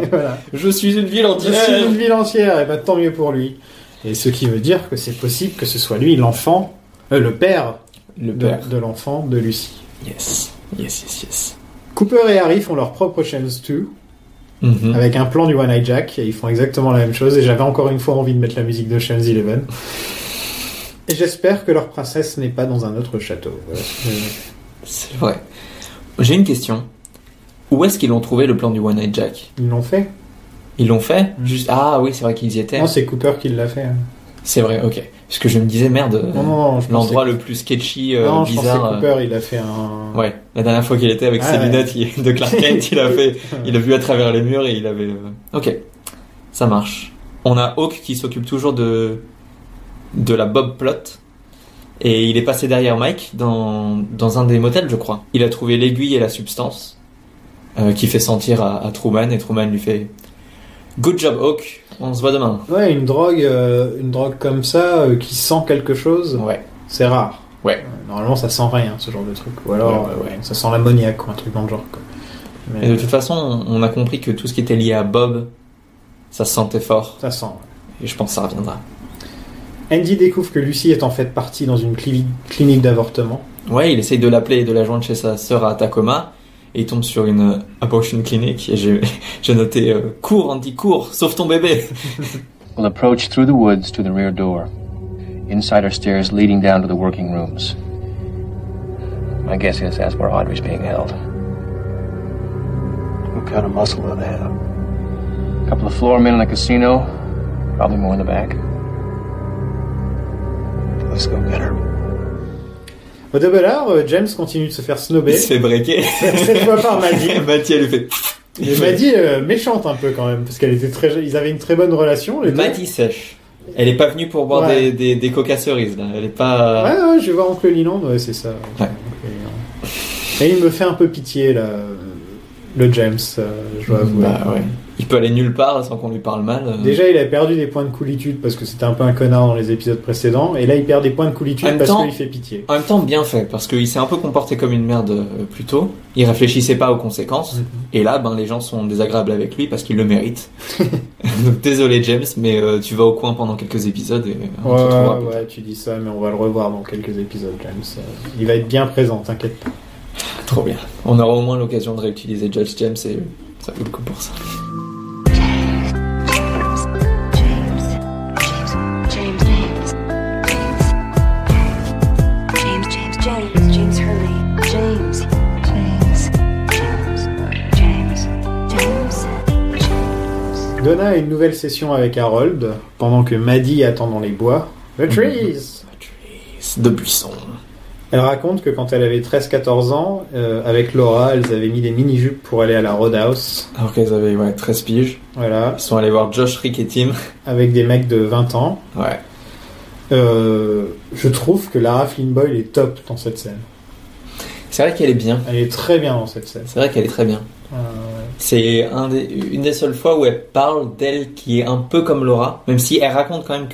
Voilà. Je suis une ville entière. Je suis une ville entière, et bah tant mieux pour lui. Et ce qui veut dire que c'est possible que ce soit lui l'enfant, le père de l'enfant de Lucy. Yes. Cooper et Harry font leur propre Chance 2, avec un plan du One Eye Jack, et ils font exactement la même chose, et j'avais encore une fois envie de mettre la musique de Chance 11. Et j'espère que leur princesse n'est pas dans un autre château. Voilà. C'est vrai. J'ai une question. Où est-ce qu'ils ont trouvé le plan du One Eye Jack? Ils l'ont fait. Ils l'ont fait? Juste... Ah oui, c'est vrai qu'ils y étaient. Non, c'est Cooper qui l'a fait. C'est vrai, ok. Parce que je me disais, merde, l'endroit le plus sketchy, non, bizarre. Je pensais Cooper, il a fait un... Ouais, la dernière fois qu'il était avec ses lunettes de Clark Kent, il a vu à travers les murs et il avait... Ok, ça marche. On a Hawk qui s'occupe toujours de la Bob plot. Et il est passé derrière Mike dans un des motels, je crois. Il a trouvé l'aiguille et la substance qui fait sentir à Truman, et Truman lui fait Good job Hawk, on se voit demain. Ouais, une drogue comme ça qui sent quelque chose. Ouais. C'est rare. Ouais. Normalement, ça sent rien, ce genre de truc. Ou alors, ça sent l'ammoniaque ou un truc dans le genre. Quoi. Mais... Et de toute façon, on a compris que tout ce qui était lié à Bob, ça se sentait fort. Ça sent. Et je pense que ça reviendra. Andy découvre que Lucy est en fait partie dans une clinique d'avortement. Ouais, il essaye de l'appeler et de la joindre chez sa sœur à Tacoma. Et il tombe sur une abortion clinic. Et j'ai noté cours, Andy, cours, sauve ton bébé. We'll approach through the woods to the rear door. Inside are stairs leading down to the working rooms. My guess is that's where Audrey's being held. What kind of muscle do they have? A couple of floor men in a casino. Probably more in the back. Let's go get her. Au double R, James continue de se faire snobber. Il se fait breaker. Cette fois par Maddie. Maddie, elle lui fait... Et Maddie, méchante un peu quand même, parce ils avaient une très bonne relation. Maddie sèche. Elle est pas venue pour boire des coca cerises, là. Elle est pas... Ouais, je vais voir Oncle Leland, c'est ça. Ouais. Et il me fait un peu pitié, là, le James, je dois avouer. Bah ouais. Il peut aller nulle part sans qu'on lui parle mal. Déjà, il a perdu des points de coolitude parce que c'était un peu un connard dans les épisodes précédents, et là, il perd des points de coolitude parce qu'il fait pitié. En même temps, bien fait, parce qu'il s'est un peu comporté comme une merde plus tôt. Il réfléchissait pas aux conséquences, et là, les gens sont désagréables avec lui parce qu'il le mérite. Donc, désolé James, mais tu vas au coin pendant quelques épisodes et on te retrouvera. Ouais, tu dis ça, mais on va le revoir dans quelques épisodes, James. Il va être bien présent, t'inquiète pas. Trop bien. On aura au moins l'occasion de réutiliser Judge James et ça vaut le coup pour ça. Donna a une nouvelle session avec Harold pendant que Maddie attend dans les bois. The trees! De buissons. Elle raconte que quand elle avait 13-14 ans, avec Laura, elles avaient mis des mini-jupes pour aller à la Roadhouse. Alors qu'elles avaient 13 piges. Voilà. Ils sont allés voir Josh, Rick et Tim. Avec des mecs de 20 ans. Ouais. Je trouve que Lara Flynn Boyle est top dans cette scène. C'est vrai qu'elle est bien. Elle est très bien dans cette scène. C'est vrai qu'elle est très bien. C'est une des seules fois où elle parle d'elle qui est un peu comme Laura, même si elle raconte quand même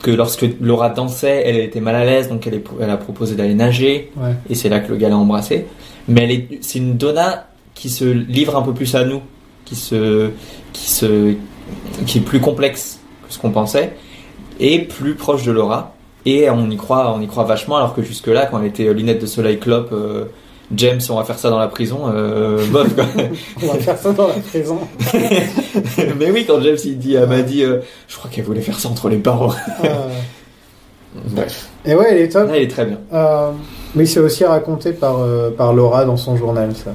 que lorsque Laura dansait, elle était mal à l'aise, donc elle a proposé d'aller nager, et c'est là que le gars l'a embrassée. Mais c'est une Donna qui se livre un peu plus à nous, qui est plus complexe que ce qu'on pensait, et plus proche de Laura. Et on y croit vachement, alors que jusque-là, quand elle était lunettes de soleil clope, James, on va faire ça dans la prison, bof quoi. On va faire ça dans la prison. Mais oui, quand James il dit à Maddie, je crois qu'elle voulait faire ça entre les barreaux. Bref. Et ouais, elle est top. Elle est très bien. Mais c'est aussi raconté par Laura dans son journal, ça.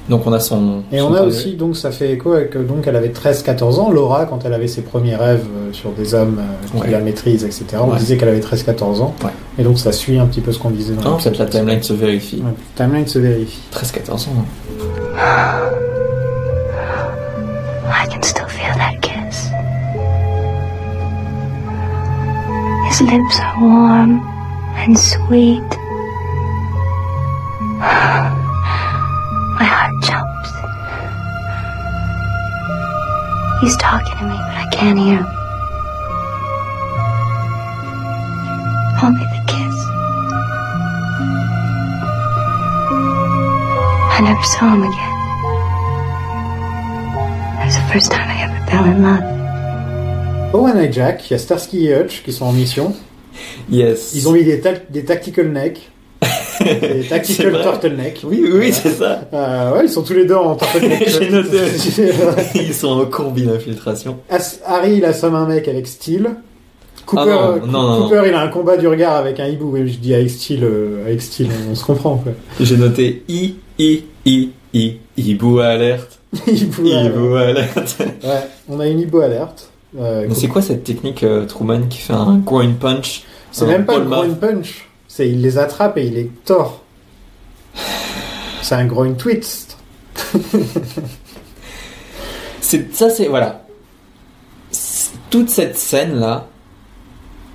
Donc on a son. Et on a aussi, donc ça fait écho avec, donc elle avait 13-14 ans, Laura, quand elle avait ses premiers rêves sur des hommes qui la maîtrisent, etc. On disait qu'elle avait 13-14 ans. Ouais. Et donc ça suit un petit peu ce qu'on disait dans peut-être la timeline se vérifie. Ouais, la timeline se vérifie. 13-14 ans. I can still feel that kiss. His lips are warm and sweet. My heart jumps. He's talking to me, but I can't hear him. Only the kiss. I never saw him again. That was the first time I ever fell in love. Owen et Jack, il y a Starsky et Hutch qui sont en mission. Yes. Ils ont mis des tactical neck. Des tactical turtleneck. Oui, c'est ça. Ouais, ils sont tous les deux en turtleneck. J'ai noté. Ils sont en combi d'infiltration. Harry, il assomme un mec avec Steel. Cooper, Cooper il a un combat du regard avec un hibou. Je dis avec Steel, on se comprend quoi. J'ai noté hibou alerte. Hibou alerte. Ouais, on a une hibou alerte. Mais c'est quoi cette technique Truman qui fait un groin punch? C'est même pas un groin punch. Il les attrape et il les tord. C'est un groin twist. Voilà. Toute cette scène là,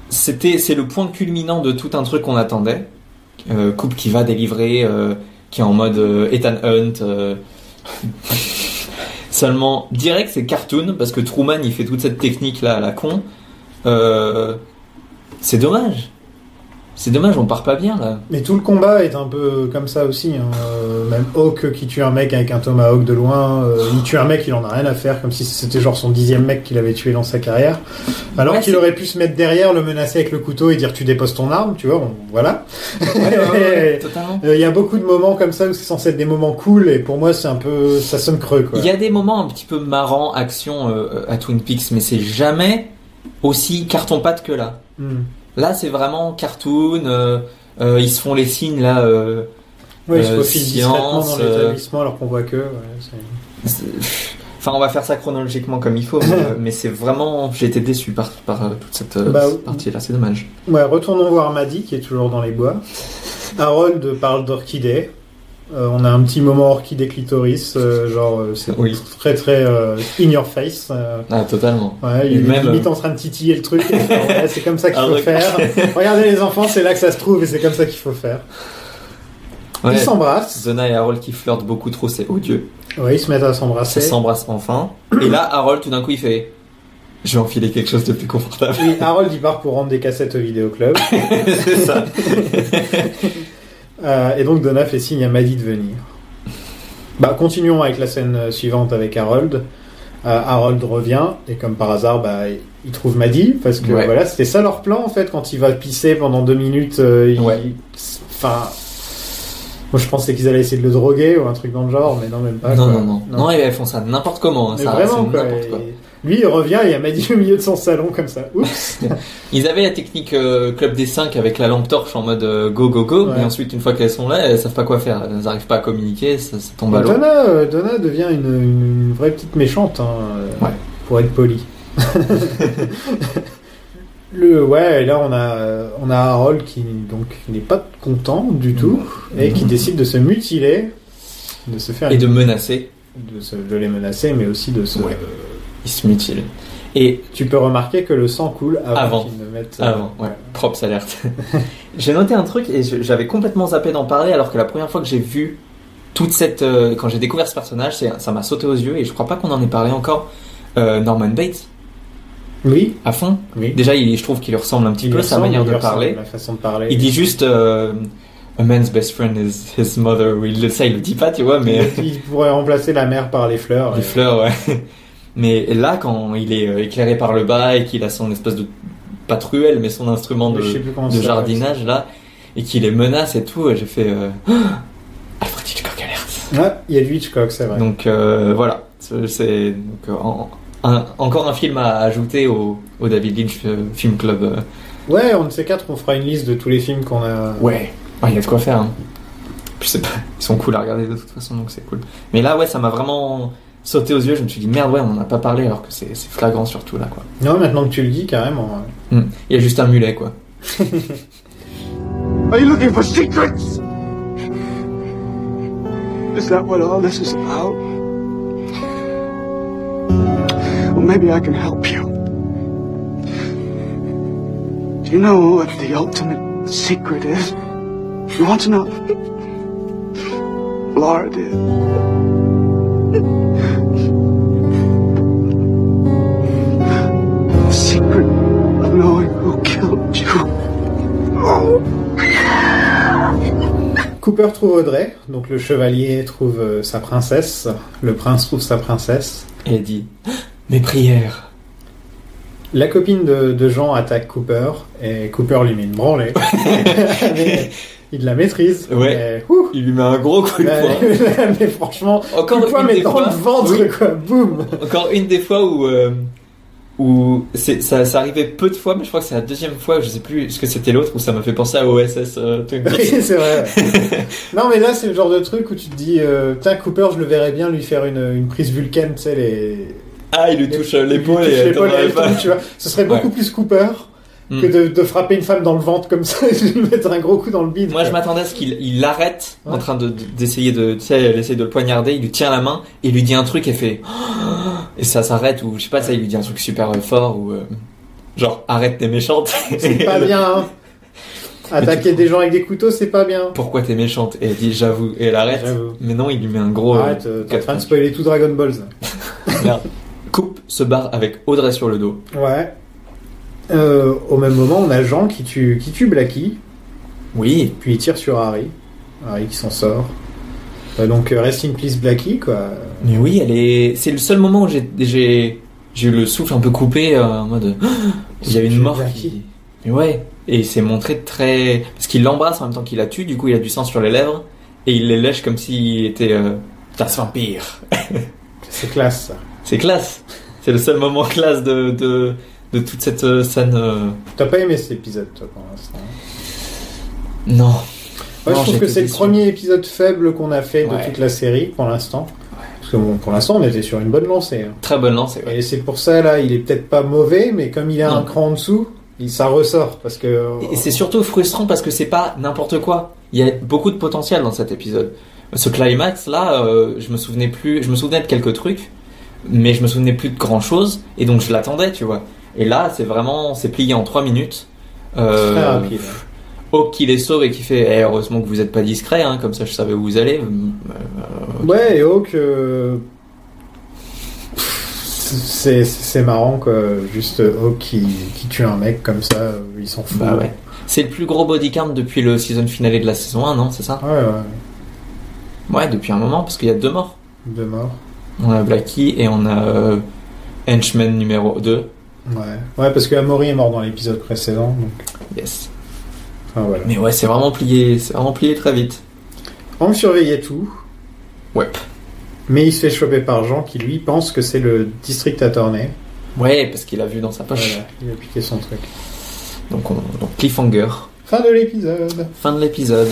c'est le point culminant de tout un truc qu'on attendait. Couple qui va délivrer, qui est en mode Ethan Hunt. Seulement, direct c'est cartoon parce que Truman il fait toute cette technique là à la con. C'est dommage. C'est dommage, on part pas bien là. Mais tout le combat est un peu comme ça aussi. Même Hawk qui tue un mec avec un tomahawk de loin, il tue un mec, il en a rien à faire, comme si c'était genre son 10e mec qu'il avait tué dans sa carrière. Alors qu'il aurait pu se mettre derrière, le menacer avec le couteau et dire tu déposes ton arme, tu vois, voilà. Ouais, totalement. Il y a beaucoup de moments comme ça où c'est censé être des moments cool et pour moi c'est un peu, ça sonne creux quoi. Il y a des moments un petit peu marrants, action à Twin Peaks, mais c'est jamais aussi carton-pâte que là. Là, c'est vraiment cartoon. Ils se font les signes là. Oui, ils se faufilent discrètement dans l'établissement alors qu'on voit que. Enfin, on va faire ça chronologiquement comme il faut, mais c'est vraiment. J'ai été déçu par toute cette partie-là. C'est dommage. Ouais, retournons voir Maddie qui est toujours dans les bois. Harold parle d'orchidées. On a un petit moment orchidée clitoris, c'est très très in your face. Totalement. Ouais, il est limite en train de titiller le truc. Ouais, c'est comme ça qu'il faut faire. Regardez les enfants, c'est là que ça se trouve et c'est comme ça qu'il faut faire. Ouais, ils s'embrassent. Donna et Harold qui flirtent beaucoup trop, c'est odieux. Ouais, ils se mettent à s'embrasser. Ils s'embrassent enfin. Et là, Harold, tout d'un coup, il fait... Je vais enfiler quelque chose de plus confortable. Oui, Harold, il part pour rendre des cassettes au vidéoclub. C'est ça. Et donc Donna fait signe à Maddie de venir. Continuons avec la scène suivante avec Harold. Harold revient et comme par hasard, il trouve Maddie parce que voilà, c'était ça leur plan en fait quand il va pisser pendant 2 minutes. Moi je pensais qu'ils allaient essayer de le droguer ou un truc dans le genre, mais non même pas. Non, ils font ça n'importe comment. Hein, mais ça, vraiment quoi. N'importe quoi. Lui il revient et il y a Maddie au milieu de son salon comme ça. Oups. Ils avaient la technique Club des 5 avec la lampe torche en mode go, mais ensuite une fois qu'elles sont là, elles savent pas quoi faire, elles n'arrivent pas à communiquer, ça tombe à l'eau. Donna devient une vraie petite méchante, pour être poli. Là on a Harold qui n'est pas content du tout et qui décide de se mutiler, de se faire de menacer, de les menacer, mais aussi de se il se mutile. Et tu peux remarquer que le sang coule avant qu'ils ne mettent... Props alerte. J'ai noté un truc et j'avais complètement zappé d'en parler alors que la première fois que j'ai vu toute cette... quand j'ai découvert ce personnage, ça m'a sauté aux yeux et je crois pas qu'on en ait parlé encore. Norman Bates. Oui. À fond. Oui. Déjà, je trouve qu'il lui ressemble un petit peu, sa manière de parler. La façon de parler. Il dit juste A man's best friend is his mother. Il le dit pas, tu vois, mais... Il pourrait remplacer la mère par les fleurs. Les fleurs, ouais. Mais là, quand il est éclairé par le bas et qu'il a son espèce de... Pas truelle, mais son instrument de jardinage, là, et qu'il les menace et tout, j'ai fait... Alfred Hitchcock alerte. Ouais, il y a du Hitchcock, c'est vrai. Donc, voilà. C'est... encore un film à ajouter au David Lynch Film Club. Ouais, on ne sait quatre, on fera une liste de tous les films qu'on a... Ouais, il y a de quoi faire. Hein. Puis c'est pas... Ils sont cool à regarder de toute façon, donc c'est cool. Mais là, ouais, ça m'a vraiment sauté aux yeux. Je me suis dit, merde, ouais, on en a pas parlé, alors que c'est flagrant surtout, là, quoi. Non, maintenant que tu le dis, carrément. Il y a juste un mulet, quoi. Are you looking for secrets? Is that what all this is about? Well, maybe I can help you. Do you know what the ultimate secret is? You want to know? Laura did. The secret of knowing who killed you. Oh. Cooper trouve Audrey, donc le chevalier trouve sa princesse, le prince trouve sa princesse. Et elle dit « Mes prières !» La copine de Jean attaque Cooper, et Cooper lui met une branlée. Mais il la maîtrise. Ouais. Il lui met un gros coup de poing. Mais franchement, encore coup de poing, mais dans le ventre, quoi. Boum. Encore une des fois où ça arrivait peu de fois, mais je crois que c'est la deuxième fois, je sais plus ce que c'était l'autre, où ça m'a fait penser à OSS Twin Peaks. Oui, c'est vrai. Ouais. Non, mais là, c'est le genre de truc où tu te dis, putain, Cooper, je le verrais bien lui faire une prise Vulcaine, tu sais, les... Ah, il lui touche l'épaule et elle tombe, tu vois. Ce serait beaucoup plus Cooper que de frapper une femme dans le ventre comme ça et de lui mettre un gros coup dans le bide. Moi, je m'attendais à ce qu'il l'arrête en train d'essayer de, tu sais, elle essaie de le poignarder, il lui tient la main et il lui dit un truc et fait et ça s'arrête, ou je sais pas, ça, il lui dit un truc super fort, ou genre arrête, t'es méchante. C'est pas bien, hein. Attaquer des gens avec des couteaux, c'est pas bien. Pourquoi t'es méchante? Et elle dit j'avoue, et elle arrête. Mais non, il lui met un gros... Arrête, t'es en train de spoiler tout Dragon Ball. Merde. Coupe se barre avec Audrey sur le dos. Ouais. Au même moment, on a Jean qui tue Blackie. Oui. Puis il tire sur Harry. Harry qui s'en sort. Donc rest in peace Blackie, quoi. Mais oui, c'est le seul moment où j'ai eu le souffle un peu coupé, en mode il y a une mort qui... Mais ouais. Et il s'est montré très... Parce qu'il l'embrasse en même temps qu'il la tue, du coup il a du sang sur les lèvres, et il les lèche comme s'il était Das Vampire. C'est classe, ça. C'est classe. C'est le seul moment classe de toute cette scène. T'as pas aimé cet épisode, toi, pour l'instant? Non. Moi, je trouve que c'est le premier épisode faible qu'on a fait de toute la série, pour l'instant. Parce que bon, pour l'instant, on était sur une bonne lancée. Hein. Très bonne lancée, ouais. Et c'est pour ça, là, il est peut-être pas mauvais, mais comme il a un cran en dessous, ça ressort. Parce que... Et c'est surtout frustrant parce que c'est pas n'importe quoi. Il y a beaucoup de potentiel dans cet épisode. Ce climax, là, je me souvenais de quelques trucs, mais je me souvenais plus de grand chose, et donc je l'attendais, tu vois. Et là, c'est plié en 3 minutes. Très rapide. Hawk qui les sauve et qui fait heureusement que vous êtes pas discret, hein, comme ça je savais où vous allez. Ouais, et Hawk, c'est marrant, quoi. Juste Hawk qui tue un mec comme ça, ils s'en foutent. Bah ouais. C'est le plus gros body count depuis le season finale de la saison 1, non? C'est ça? Ouais. Ouais, depuis un moment, parce qu'il y a 2 morts. 2 morts. On a Blackie et on a Henchman numéro 2. Ouais, parce que Amaury est mort dans l'épisode précédent, donc... Yes. Enfin, voilà. Mais ouais, c'est vraiment plié très vite. On surveillait tout. Ouais. Mais il se fait choper par Jean qui, lui, pense que c'est le district attorney. Ouais, parce qu'il a vu dans sa poche. Voilà, il a piqué son truc. Donc cliffhanger. Fin de l'épisode. Fin de l'épisode.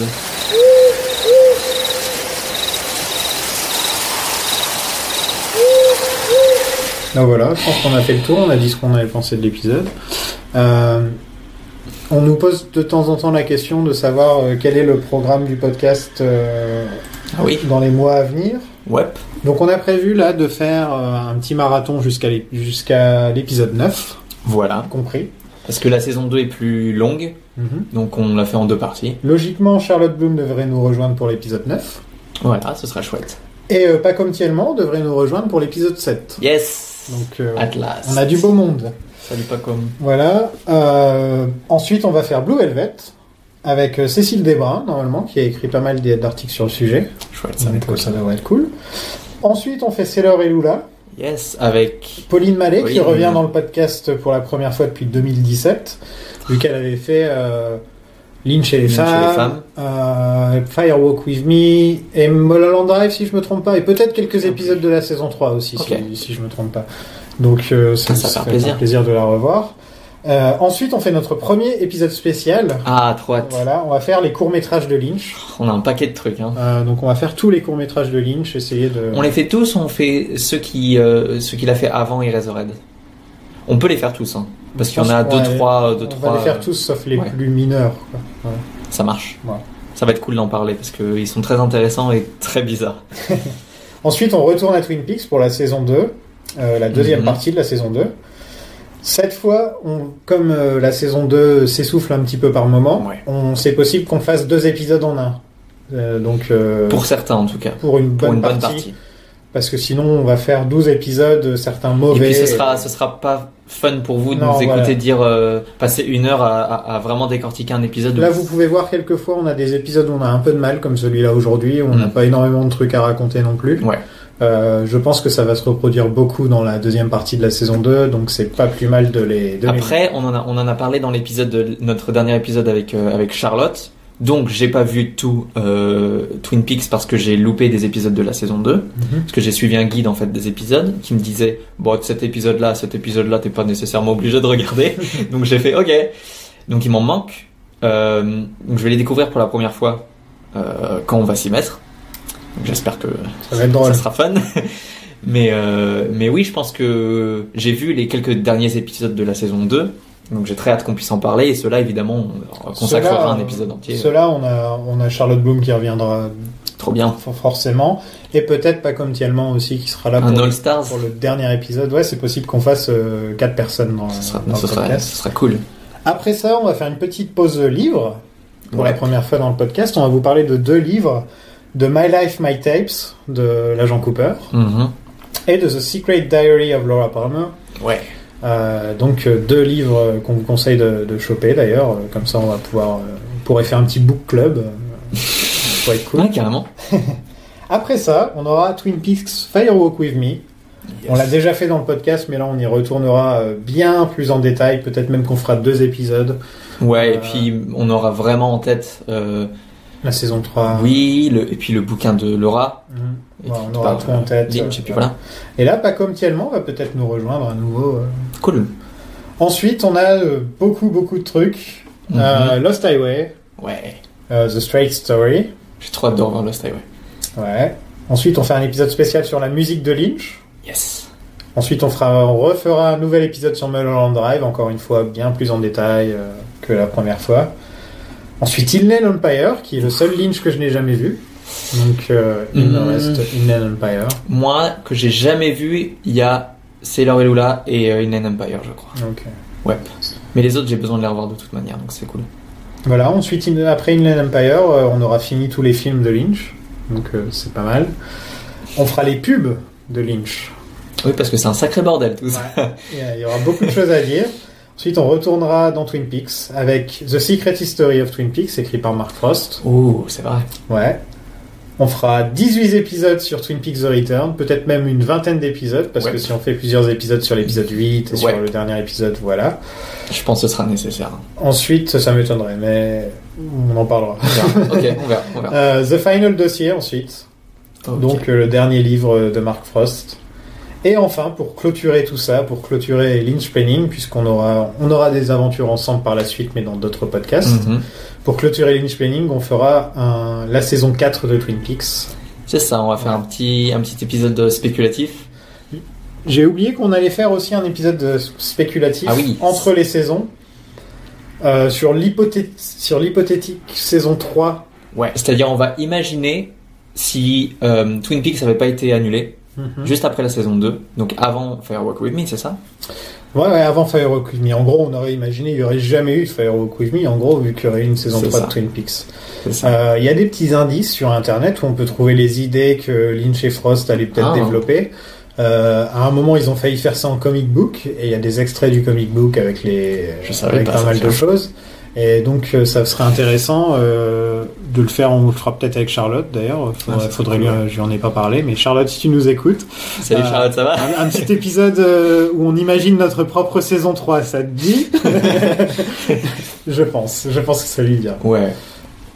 Donc voilà, je pense qu'on a fait le tour, on a dit ce qu'on avait pensé de l'épisode. On nous pose de temps en temps la question de savoir quel est le programme du podcast dans les mois à venir. Ouais. Donc on a prévu là de faire un petit marathon jusqu'à l'épisode 9. Voilà. Compris. Parce que la saison 2 est plus longue, donc on l'a fait en 2 parties. Logiquement, Charlotte Bloom devrait nous rejoindre pour l'épisode 9. Voilà, ce sera chouette. Et pas comme Thielman devrait nous rejoindre pour l'épisode 7. Yes. Donc At last. On a du beau monde. Salut Paco. Voilà. Ensuite, on va faire Blue Velvet avec Cécile Desbrun, normalement, qui a écrit pas mal d'articles sur le sujet. Chouette, ça va être cool. Ça devrait être cool. Ensuite, on fait Sailor et Lula. Yes, avec Pauline Mallet, qui revient dans le podcast pour la première fois depuis 2017, vu qu'elle avait fait Lynch et les femmes, Firewalk With Me, et Mulholland Drive, si je me trompe pas, et peut-être quelques épisodes de la saison 3 aussi, si je me trompe pas. Donc, ça fait plaisir de la revoir. Ensuite, on fait notre premier épisode spécial. Ah, trop hâte. Voilà, on va faire les courts-métrages de Lynch. On a un paquet de trucs. Hein. Donc, on va faire tous les courts-métrages de Lynch, essayer de... On les fait tous, on fait ceux qu'il a fait avant Eraserhead. On peut les faire tous, hein. Parce qu'il y en a deux, trois. On va les faire tous, sauf les plus mineurs. Quoi. Voilà. Ça marche. Ouais. Ça va être cool d'en parler, parce qu'ils sont très intéressants et très bizarres. Ensuite, on retourne à Twin Peaks pour la saison 2. La deuxième partie de la saison 2. Cette fois, comme la saison 2 s'essouffle un petit peu par moment, c'est possible qu'on fasse 2 épisodes en un. Pour certains, en tout cas. Pour une bonne partie. Parce que sinon, on va faire 12 épisodes, certains mauvais. Et puis, ce sera pas fun pour vous de nous écouter dire passer 1 heure à vraiment décortiquer un épisode. Là, vous pouvez voir quelquefois, on a des épisodes où on a un peu de mal, comme celui-là aujourd'hui, où on n'a pas énormément de trucs à raconter non plus. Ouais. Je pense que ça va se reproduire beaucoup dans la deuxième partie de la saison 2, donc c'est pas plus mal de les... Après, on en a parlé dans notre dernier épisode avec Charlotte, donc j'ai pas vu tout Twin Peaks parce que j'ai loupé des épisodes de la saison 2, parce que j'ai suivi un guide en fait des épisodes qui me disait bon, cet épisode là t'es pas nécessairement obligé de regarder, donc j'ai fait ok, donc il m'en manque, donc je vais les découvrir pour la première fois quand on va s'y mettre. Donc j'espère que ça sera fun. mais oui, je pense que j'ai vu les quelques derniers épisodes de la saison 2. Donc j'ai très hâte qu'on puisse en parler. Et ceux-là, évidemment, on consacrera un épisode entier. Ceux-là, on a Charlotte Bloom qui reviendra. Trop bien. Forcément. Et peut-être Pacom Tielman aussi qui sera là pour le dernier épisode. Ouais, c'est possible qu'on fasse 4 personnes dans le podcast. Ce sera cool. Après ça, on va faire une petite pause livre. Pour la première fois dans le podcast, on va vous parler de 2 livres. De My Life, My Tapes, de l'agent Cooper, et de The Secret Diary of Laura Palmer. Ouais. Donc 2 livres qu'on vous conseille de choper d'ailleurs, comme ça on pourrait faire un petit book club. Ça pourrait être cool. Ouais, carrément. Après ça, on aura Twin Peaks Firewalk With Me. Yes. On l'a déjà fait dans le podcast, mais là on y retournera bien plus en détail, peut-être même qu'on fera 2 épisodes. Ouais, et puis on aura vraiment en tête... la saison 3. Oui, et puis le bouquin de Laura. On aura tout en tête. Lynch, et puis voilà. Et là, Pacom Tielman va peut-être nous rejoindre à nouveau. Cool. Ensuite, on a beaucoup de trucs. Lost Highway. Ouais. The Straight Story. J'ai trop hâte de revoir Lost Highway. Ouais. Ensuite, on fait un épisode spécial sur la musique de Lynch. Yes. Ensuite, on refera un nouvel épisode sur Mulholland Drive, encore une fois, bien plus en détail que la première fois. Ensuite, Inland Empire, qui est le seul Lynch que je n'ai jamais vu. Donc, il me reste Inland Empire. Moi, que j'ai jamais vu, il y a Sailor et Lula et Inland Empire, je crois. Ok. Ouais. Mais les autres, j'ai besoin de les revoir de toute manière, donc c'est cool. Voilà, ensuite, après Inland Empire, on aura fini tous les films de Lynch. Donc, c'est pas mal. On fera les pubs de Lynch. Oui, parce que c'est un sacré bordel, tout ça. Il y aura beaucoup de choses à dire. Ensuite, on retournera dans Twin Peaks avec The Secret History of Twin Peaks, écrit par Mark Frost. Oh, c'est vrai. Ouais. On fera 18 épisodes sur Twin Peaks The Return, peut-être même une 20aine d'épisodes, parce que si on fait plusieurs épisodes sur l'épisode 8 et sur le dernier épisode, voilà. Je pense que ce sera nécessaire. Ensuite, ça m'étonnerait, mais on en parlera. On verra. The Final Dossier, ensuite. Okay. Donc, le dernier livre de Mark Frost. Et enfin, pour clôturer tout ça, pour clôturer Lynch Planning, puisqu'on aura des aventures ensemble par la suite, mais dans d'autres podcasts. Pour clôturer Lynch Planning, on fera la saison 4 de Twin Peaks. C'est ça, on va faire un petit épisode spéculatif. J'ai oublié qu'on allait faire aussi un épisode spéculatif entre les saisons, sur l'hypothétique saison 3. Ouais, c'est-à-dire on va imaginer si Twin Peaks n'avait pas été annulé. Juste après la saison 2, donc avant Firewalk With Me, c'est ça? Ouais, avant Firewalk With Me. En gros, on aurait imaginé qu'il n'y aurait jamais eu Firewalk With Me, en gros, vu qu'il y aurait une saison 3 de Twin Peaks. Il y a des petits indices sur Internet où on peut trouver les idées que Lynch et Frost allaient peut-être développer. À un moment, ils ont failli faire ça en comic book, et il y a des extraits du comic book avec pas mal de choses. Et donc, ça serait intéressant de le faire. On le fera peut-être avec Charlotte, d'ailleurs. Faudrait lui, je lui en ai pas parlé, mais Charlotte, si tu nous écoutes. Salut Charlotte, ça va? Un petit épisode où on imagine notre propre saison 3, ça te dit? Je pense que ça lui vient. Ouais.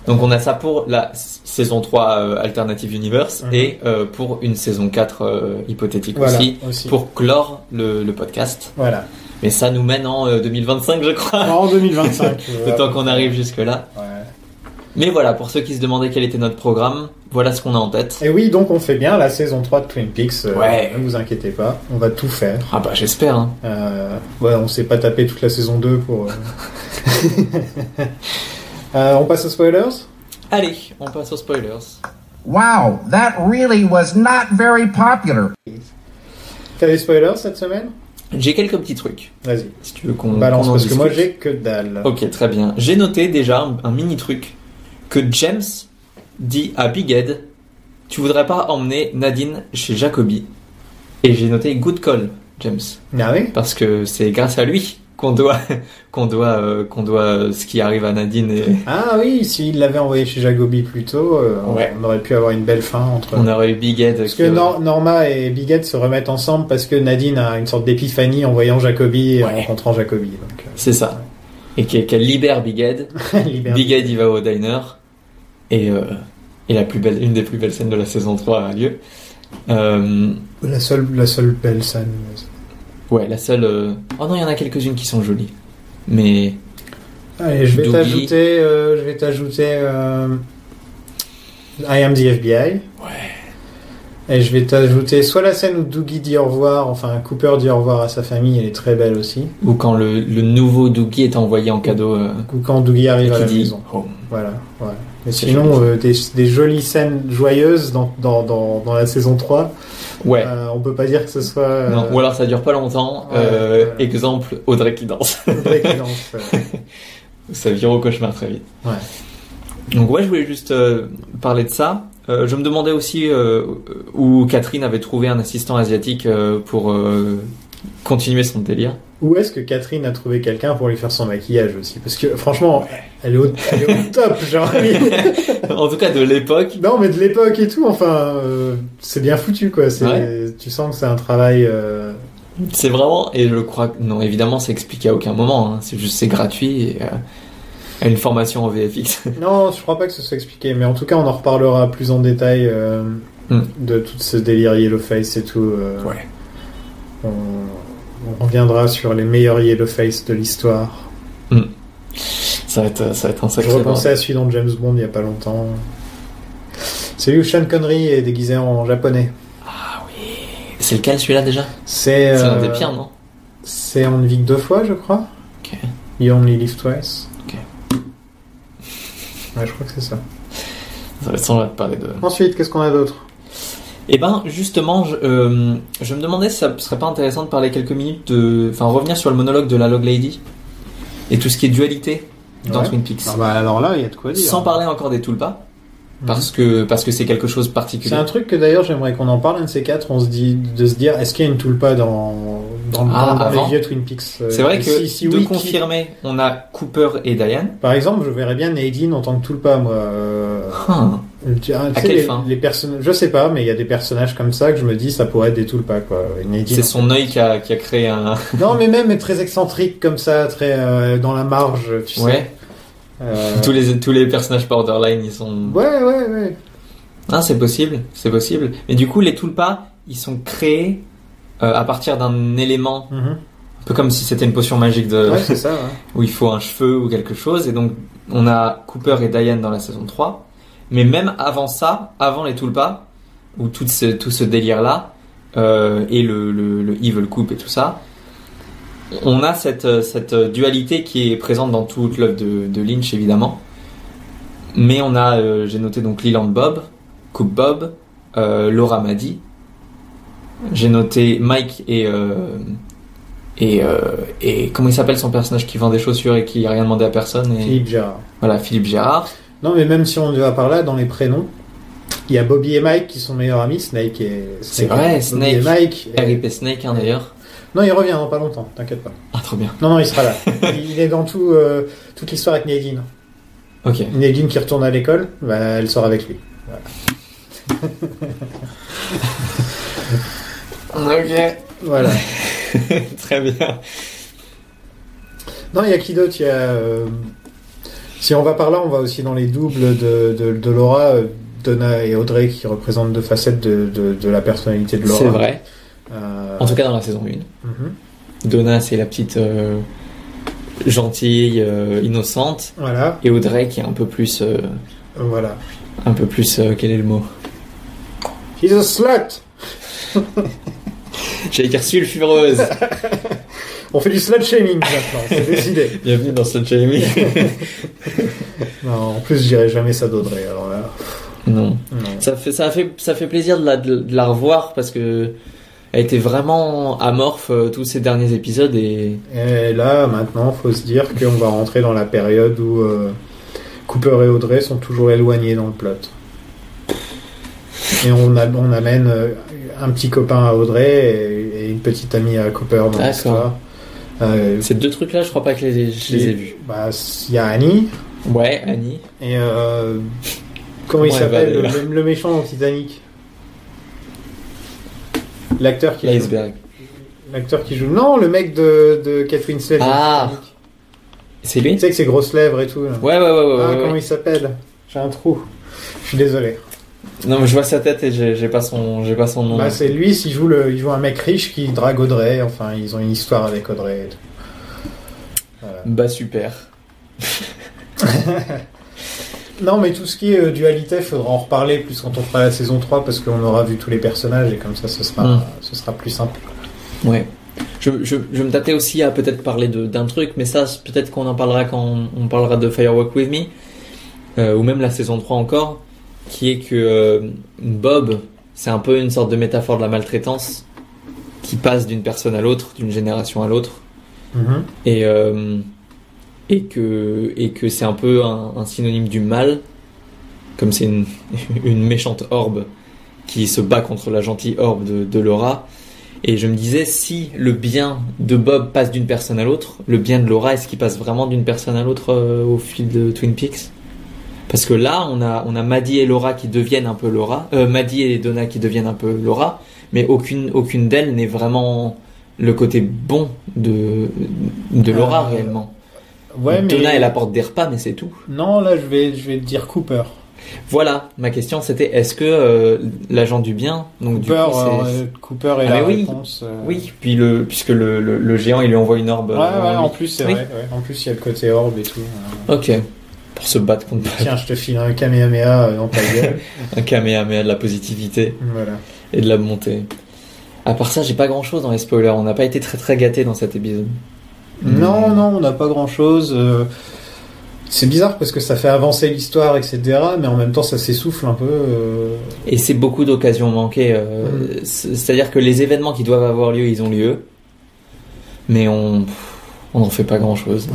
Donc on a ça pour la saison 3 Alternative Universe et pour une saison 4 hypothétique aussi, pour clore le podcast. Voilà. Mais ça nous mène en 2025, je crois. En 2025. Le temps qu'on arrive jusque-là. Ouais. Mais voilà, pour ceux qui se demandaient quel était notre programme, voilà ce qu'on a en tête. Et oui, donc on fait bien la saison 3 de Twin Peaks. Ne vous inquiétez pas, on va tout faire. Ah bah j'espère. Hein. On s'est pas tapé toute la saison 2 pour... on passe aux spoilers? Allez, on passe aux spoilers. Wow, that really was not very popular. T'as des spoilers cette semaine? J'ai quelques petits trucs. Vas-y. Si tu veux qu'on balance, parce discute. que moi j'ai que dalle. Ok, très bien. J'ai noté déjà un mini truc que James dit à Big Ed: tu voudrais pas emmener Nadine chez Jacoby? Et j'ai noté good call, James. Ah oui? Parce que c'est grâce à lui qu'on doit ce qui arrive à Nadine. Ah oui, s'il l'avait envoyé chez Jacoby plus tôt, on aurait pu avoir une belle fin entre... On aurait eu Big Ed. Parce que Norma et Big Ed se remettent ensemble parce que Nadine a une sorte d'épiphanie en voyant Jacoby et en rencontrant Jacoby. Donc, c'est ça. Et qu'elle libère Big Ed. Big Ed, il va au diner. Et une des plus belles scènes de la saison 3 a lieu. La seule belle scène. Ouais, la seule... Oh non, il y en a quelques-unes qui sont jolies. Mais... Allez, je vais t'ajouter I am the FBI. Ouais. Et je vais t'ajouter soit la scène où Doogie dit au revoir, enfin Cooper dit au revoir à sa famille, elle est très belle aussi. Ou quand le nouveau Doogie est envoyé en cadeau. Ou quand Doogie arrive à la maison. Oh. Voilà, ouais. Mais sinon, des jolies scènes joyeuses dans la saison 3. Ouais. On peut pas dire que ce soit... Non, ou alors ça dure pas longtemps. Exemple, Audrey qui danse. Audrey qui danse. Ça vire au cauchemar très vite. Ouais. Donc ouais, je voulais juste parler de ça. Je me demandais aussi où Catherine avait trouvé un assistant asiatique pour continuer son délire. Où est-ce que Catherine a trouvé quelqu'un pour lui faire son maquillage aussi? Parce que franchement, elle est au top, genre. En tout cas de l'époque. Non, mais de l'époque et tout, enfin, c'est bien foutu, quoi. Tu sens que c'est un travail... C'est vraiment, et je crois que, non, évidemment, c'est expliqué à aucun moment, hein. C'est juste, c'est gratuit et une formation en VFX. Non, je crois pas que ce soit expliqué, mais en tout cas, on en reparlera plus en détail de tout ce délire Yellowface et tout. Ouais. On reviendra sur les meilleurs Yellowface de l'histoire. Ça va être un sacré. Je repensais à celui dans James Bond il y a pas longtemps. Celui où Sean Connery est déguisé en japonais. Ah oui. C'est lequel celui-là déjà? C'est un des pires, non? C'est On ne vit que 2 fois, je crois. Ok. You Only Live Twice. Ok. Ouais, je crois que c'est ça. Ça va te parler de... Ensuite, qu'est-ce qu'on a d'autre? Eh ben, justement, je me demandais si ça serait pas intéressant de parler quelques minutes revenir sur le monologue de la Log Lady et tout ce qui est dualité dans Twin Peaks. Ah bah alors là, il y a de quoi dire. Sans parler encore des Tulpas, parce que c'est quelque chose de particulier. C'est un truc que d'ailleurs j'aimerais qu'on en parle un de ces quatre. On se dit est-ce qu'il y a une Tulpa dans les vieux Twin Peaks? C'est vrai que si de confirmer, on a Cooper et Diane. Par exemple, je verrais bien Nadine en tant que Tulpa, moi. À quelle fin? Les personnages, je sais pas, mais il y a des personnages comme ça que je me dis ça pourrait être des Tulpas, quoi. Nadine, c'est son œil qui a créé un. Non, mais même très excentrique comme ça, très dans la marge, tu sais. Tous les personnages borderline, ils sont. Ouais. Ah, c'est possible. Mais du coup, les Tulpas, ils sont créés à partir d'un élément, un peu comme si c'était une potion magique Ouais, c'est ça. Ouais. Où il faut un cheveu ou quelque chose. Et donc, on a Cooper et Diane dans la saison 3. Mais même avant ça, avant les Tulpas, ou tout ce délire-là, et le Evil Coupe et tout ça, on a cette dualité qui est présente dans toute l'œuvre de Lynch, évidemment. Mais on a, j'ai noté donc Leland Bob, Coupe Bob, Laura Maddy. J'ai noté Mike et comment il s'appelle son personnage qui vend des chaussures et qui n'a rien demandé à personne. Philippe Gérard. Voilà, Philippe Gérard. Non, mais même si on va par là, dans les prénoms, Il y a Bobby et Mike qui sont meilleurs amis, Snake et... C'est vrai, Bobby Snake. et Mike. RIP Snake, hein, d'ailleurs. Non, il revient dans pas longtemps, t'inquiète pas. Ah, trop bien. Non, il sera là. Il est dans toute l'histoire avec Nadine. Ok. Nadine qui retourne à l'école, elle sort avec lui. Voilà. Ok. Voilà. Très bien. Non, il y a qui d'autre? Il y a... Si on va par là, on va aussi dans les doubles de Laura, Donna et Audrey qui représentent deux facettes de la personnalité de Laura. C'est vrai. En tout cas dans la saison 1. Donna, c'est la petite gentille, innocente. Voilà. Et Audrey qui est un peu plus... voilà. Un peu plus... quel est le mot? She's a slut. J'allais dire sulfureuse. On fait du slut shaming maintenant, c'est décidé. Bienvenue dans slut shaming. Non, en plus, je dirais jamais ça d'Audrey, alors là... Non. Ça fait plaisir de la revoir parce que elle était vraiment amorphe tous ces derniers épisodes et là, maintenant, faut se dire qu'on va rentrer dans la période où Cooper et Audrey sont toujours éloignés dans le plot. Et on amène un petit copain à Audrey et une petite amie à Cooper dans l'histoire. Ces deux trucs-là, je crois pas que je les ai vus. Bah, il y a Annie. Ouais, Annie. Et comment il s'appelle le méchant dans Titanic? L'acteur qui L'iceberg. L'acteur qui joue. Non, le mec de Kate Winslet. Ah. C'est lui? Tu sais que ses grosses lèvres et tout. Là. Ouais. Comment il s'appelle? J'ai un trou. Je suis désolé. Non, mais je vois sa tête et j'ai pas son nom. Bah, c'est lui, il joue un mec riche qui drague Audrey. Enfin, ils ont une histoire avec Audrey et tout. Voilà. Bah, super. Non, mais tout ce qui est dualité, faudra en reparler plus quand on fera la saison 3 parce qu'on aura vu tous les personnages et comme ça, ce sera plus simple. Ouais. Je me tâtais aussi à peut-être parler d'un truc, mais ça, peut-être qu'on en parlera quand on parlera de Firewalk With Me, ou même la saison 3 encore, qui est que Bob, c'est un peu une sorte de métaphore de la maltraitance qui passe d'une personne à l'autre, d'une génération à l'autre. Et que c'est un peu un synonyme du mal, comme c'est une méchante orbe qui se bat contre la gentille orbe de Laura. Et je me disais, si le bien de Bob passe d'une personne à l'autre, le bien de Laura, est-ce qu'il passe vraiment d'une personne à l'autre au fil de Twin Peaks? Parce que là, on a Maddie et Laura qui deviennent un peu Laura, Maddie et Donna qui deviennent un peu Laura, mais aucune d'elles n'est vraiment le côté bon de Laura réellement. Ouais, Donna, mais... elle apporte des repas, mais c'est tout. Non, là, je vais te dire Cooper. Voilà, ma question c'était, est-ce que l'agent du bien, donc Cooper, du coup, Cooper est la réponse. Oui, puis puisque le géant, il lui envoie une orbe. Ouais, en plus, c'est vrai. Ouais. En plus, il y a le côté orbe et tout. Ok. Pour se battre contre... Tiens, je te file un Kamehameha dans ta gueule. Un Kamehameha de la positivité. Voilà. Et de la montée. À part ça, j'ai pas grand chose dans les spoilers. On n'a pas été très très gâtés dans cet épisode. Non, on n'a pas grand chose. C'est bizarre parce que ça fait avancer l'histoire, etc. Mais en même temps, ça s'essouffle un peu. Et c'est beaucoup d'occasions manquées. C'est-à-dire que les événements qui doivent avoir lieu, ils ont lieu. Mais on n'en fait pas grand-chose.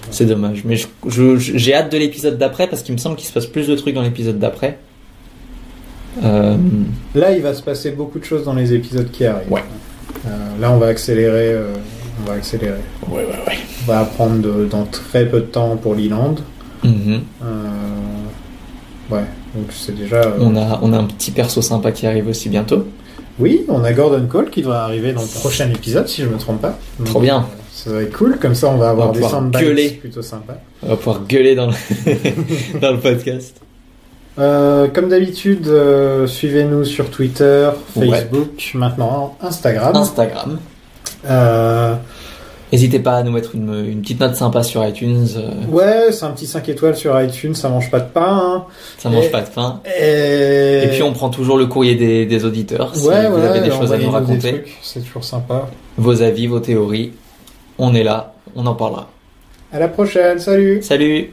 C'est dommage. Mais j'ai hâte de l'épisode d'après parce qu'il me semble qu'il se passe plus de trucs dans l'épisode d'après. Là, il va se passer beaucoup de choses dans les épisodes qui arrivent. Ouais. Là, on va accélérer. Ouais. On va apprendre dans très peu de temps pour Leland. Ouais, donc c'est déjà... On a un petit perso sympa qui arrive aussi bientôt. Oui, on a Gordon Cole qui devrait arriver dans le prochain épisode, si je me trompe pas. Donc, trop bien. Ça va être cool, comme ça on va avoir des soundbites plutôt sympas. On va pouvoir gueuler dans le podcast. Comme d'habitude, suivez-nous sur Twitter, Facebook, maintenant Instagram. N'hésitez pas à nous mettre une petite note sympa sur iTunes. Ouais, c'est un petit 5 étoiles sur iTunes, ça mange pas de pain. Hein. Ça mange pas de pain. Et puis on prend toujours le courrier des auditeurs. Si vous avez des choses à nous raconter. C'est toujours sympa. Vos avis, vos théories. On est là, on en parlera. À la prochaine, salut. Salut.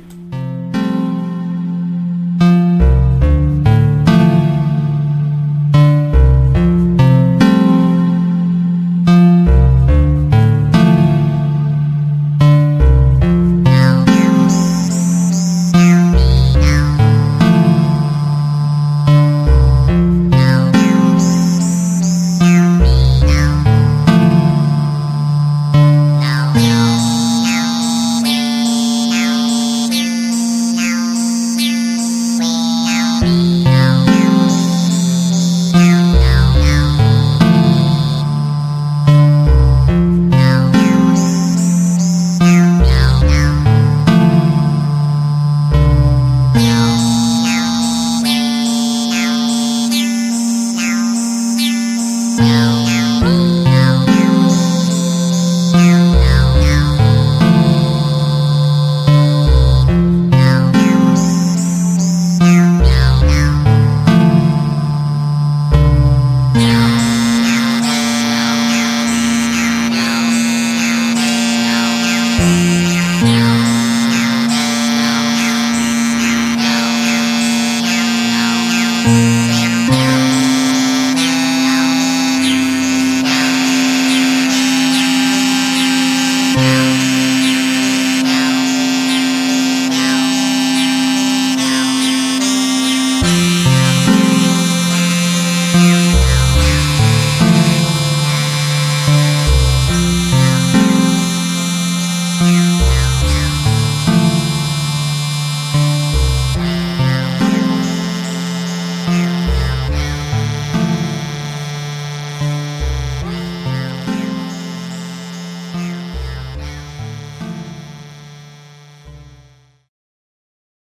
Meow.